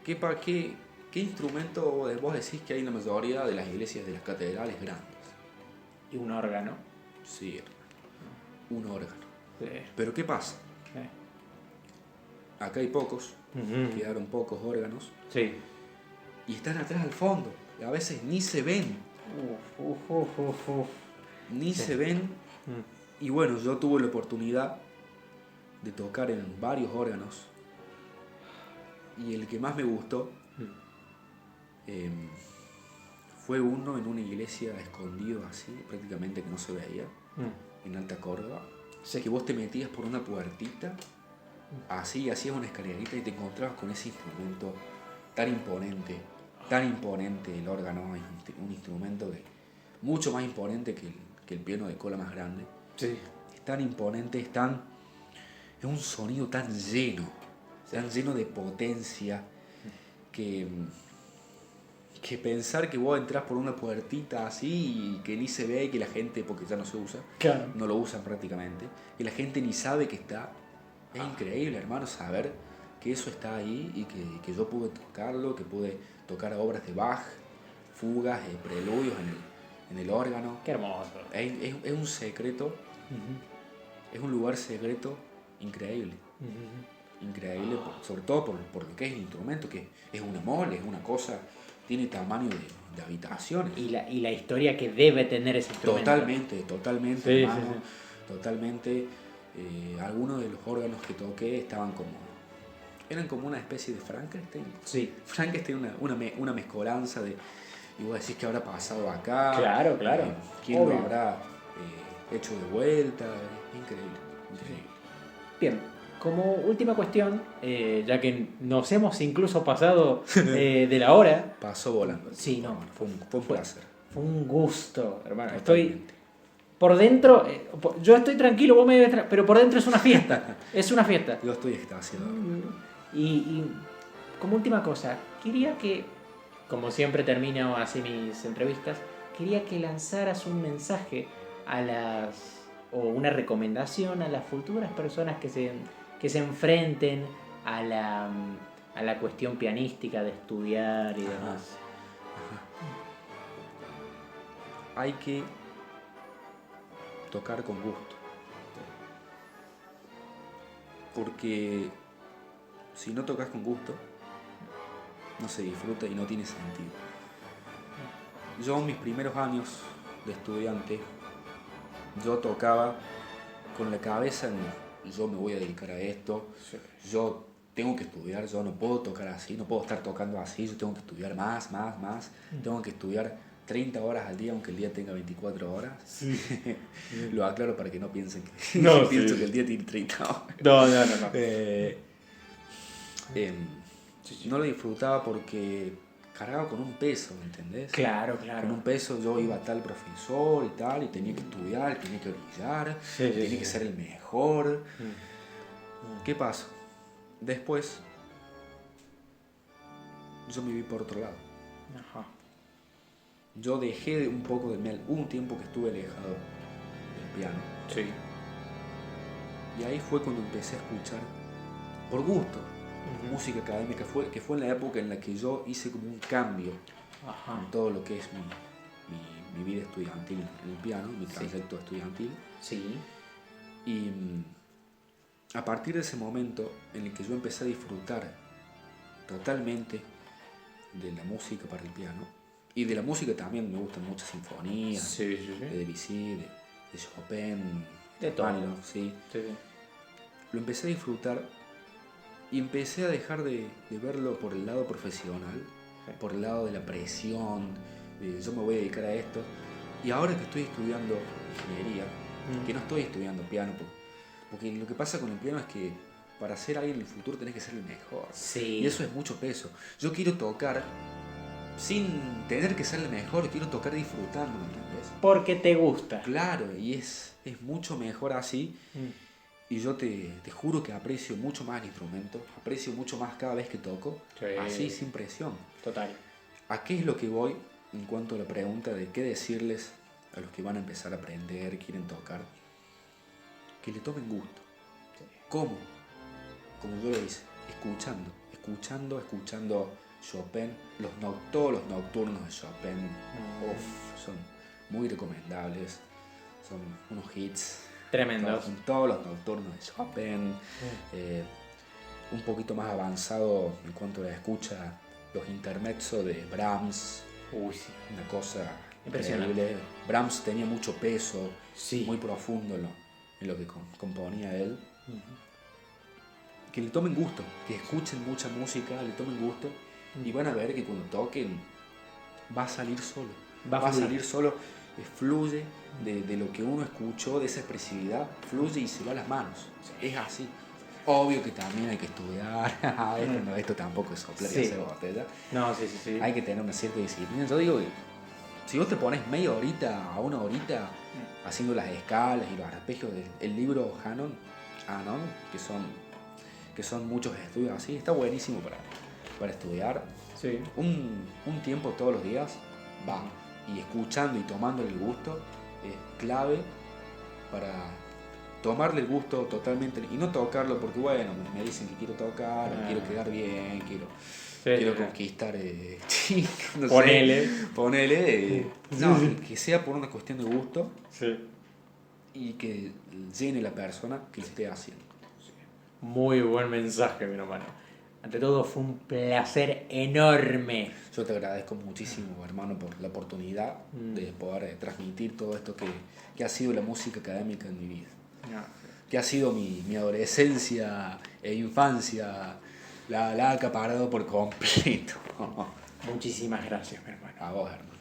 ¿Qué instrumento vos decís que hay en la mayoría de las iglesias de las catedrales grandes? Y un órgano. Sí, hermano. Un órgano. Sí. Pero ¿qué pasa? Acá hay pocos, quedaron pocos órganos, Sí. y están atrás al fondo. Y a veces ni se ven, ni se ven. Y bueno, yo tuve la oportunidad de tocar en varios órganos y el que más me gustó fue uno en una iglesia escondido así, prácticamente que no se veía, en Alta Córdoba, Sí. que vos te metías por una puertita, así, hacías una escalerita y te encontrabas con ese instrumento tan imponente el órgano, es un instrumento mucho más imponente que el piano de cola más grande. Sí. Es tan imponente, es un sonido tan lleno de potencia, que pensar que vos entrás por una puertita así y que ni se ve, y que la gente, porque ya no se usa, Claro. no lo usan prácticamente, que la gente ni sabe que está. Es increíble, hermano, saber que eso está ahí y que yo pude tocarlo, que pude tocar obras de Bach, fugas, preludios en el órgano. Qué hermoso. Es un secreto, es un lugar secreto increíble. Increíble, sobre todo por lo que es el instrumento, que es una mole, es una cosa, tiene tamaño de habitaciones. Y la historia que debe tener ese instrumento. Totalmente, Sí, hermano, sí. totalmente. Algunos de los órganos que toqué eran como una especie de Frankenstein. Sí. Frankenstein, una mezcolanza de, y vos decís, ¿qué habrá pasado acá? Claro. ¿Quién Obvio. lo habrá hecho de vuelta? Increíble. Bien, como última cuestión, ya que nos hemos incluso pasado de la hora. Pasó volando. Sí, no. Fue un placer. Fue un gusto, hermano. Totalmente. Estoy por dentro, yo estoy tranquilo, vos me debes pero por dentro es una fiesta. Es una fiesta. Yo estoy extasiado. Y como última cosa, quería que, como siempre termino así mis entrevistas, quería que lanzaras un mensaje o una recomendación a las futuras personas que se enfrenten a la cuestión pianística de estudiar y demás. Hay que tocar con gusto. Porque si no tocas con gusto, no se disfruta y no tiene sentido. Yo en mis primeros años de estudiante, yo tocaba con la cabeza en yo me voy a dedicar a esto, yo tengo que estudiar, yo no puedo tocar así, no puedo estar tocando así, yo tengo que estudiar más, tengo que estudiar 30 horas al día, aunque el día tenga 24 horas. Sí. Lo aclaro para que no piensen que, pienso que el día tiene 30 horas. No. No lo disfrutaba porque cargaba con un peso, ¿me entendés? Claro. Con un peso yo iba a tal profesor y tal, y tenía que estudiar, tenía que brillar, tenía que ser el mejor. ¿Qué pasó? Después, yo me vi por otro lado. Ajá. Yo dejé un poco hubo un tiempo que estuve alejado del piano. Sí. Y ahí fue cuando empecé a escuchar, por gusto, música académica, que fue en la época en la que yo hice como un cambio en todo lo que es mi vida estudiantil en el piano, mi trayecto estudiantil. Sí. Y a partir de ese momento en el que yo empecé a disfrutar totalmente de la música para el piano, y de la música también me gustan muchas sinfonías, de Debussy, de Chopin, de todo. Rachmaninoff, sí. Lo empecé a disfrutar y empecé a dejar de verlo por el lado profesional, por el lado de la presión, de yo me voy a dedicar a esto. Y ahora que estoy estudiando ingeniería, que no estoy estudiando piano, porque lo que pasa con el piano es que para ser alguien en el futuro tenés que ser el mejor. Sí. Y eso es mucho peso. Yo quiero tocar sin tener que ser el mejor, quiero tocar disfrutando, ¿me entendés? Porque te gusta. Claro, y es mucho mejor así. Y yo te juro que aprecio mucho más el instrumento, aprecio mucho más cada vez que toco, así sin presión. Total. ¿A qué es lo que voy en cuanto a la pregunta de qué decirles a los que van a empezar a aprender, quieren tocar? Que le tomen gusto. ¿Cómo? Como yo lo hice, escuchando Chopin, todos los nocturnos de Chopin, son muy recomendables, son unos hits. Tremendos. Todos los nocturnos de Chopin, un poquito más avanzado en cuanto a la escucha, los intermezzo de Brahms. Uy, sí. Una cosa impresionante. increíble. Brahms tenía mucho peso, Sí. muy profundo en lo que componía él. que le tomen gusto, que escuchen mucha música, le tomen gusto y van a ver que cuando toquen va a salir solo. Va a salir solo, fluye de lo que uno escuchó, de esa expresividad, fluye y se va a las manos. Es así. Obvio que también hay que estudiar, esto tampoco es soplar y hacer botella. No, sí. Hay que tener una cierta disciplina. Yo digo que si vos te pones media horita a una horita haciendo las escalas y los arpegios del libro Hanon, que son muchos estudios así, está buenísimo para estudiar. Sí. Un tiempo todos los días va, y escuchando y tomándole el gusto es clave para tomarle el gusto totalmente y no tocarlo porque bueno, me dicen que quiero tocar, o quiero quedar bien, quiero conquistar chicos, no ponele que sea por una cuestión de gusto y que llene la persona que lo esté haciendo. Muy buen mensaje, mi hermano. Ante todo, fue un placer enorme. Yo te agradezco muchísimo, hermano, por la oportunidad de poder transmitir todo esto que ha sido la música académica en mi vida. Que ha sido mi adolescencia e infancia, la ha acaparado por completo. Muchísimas gracias, mi hermano. A vos, hermano.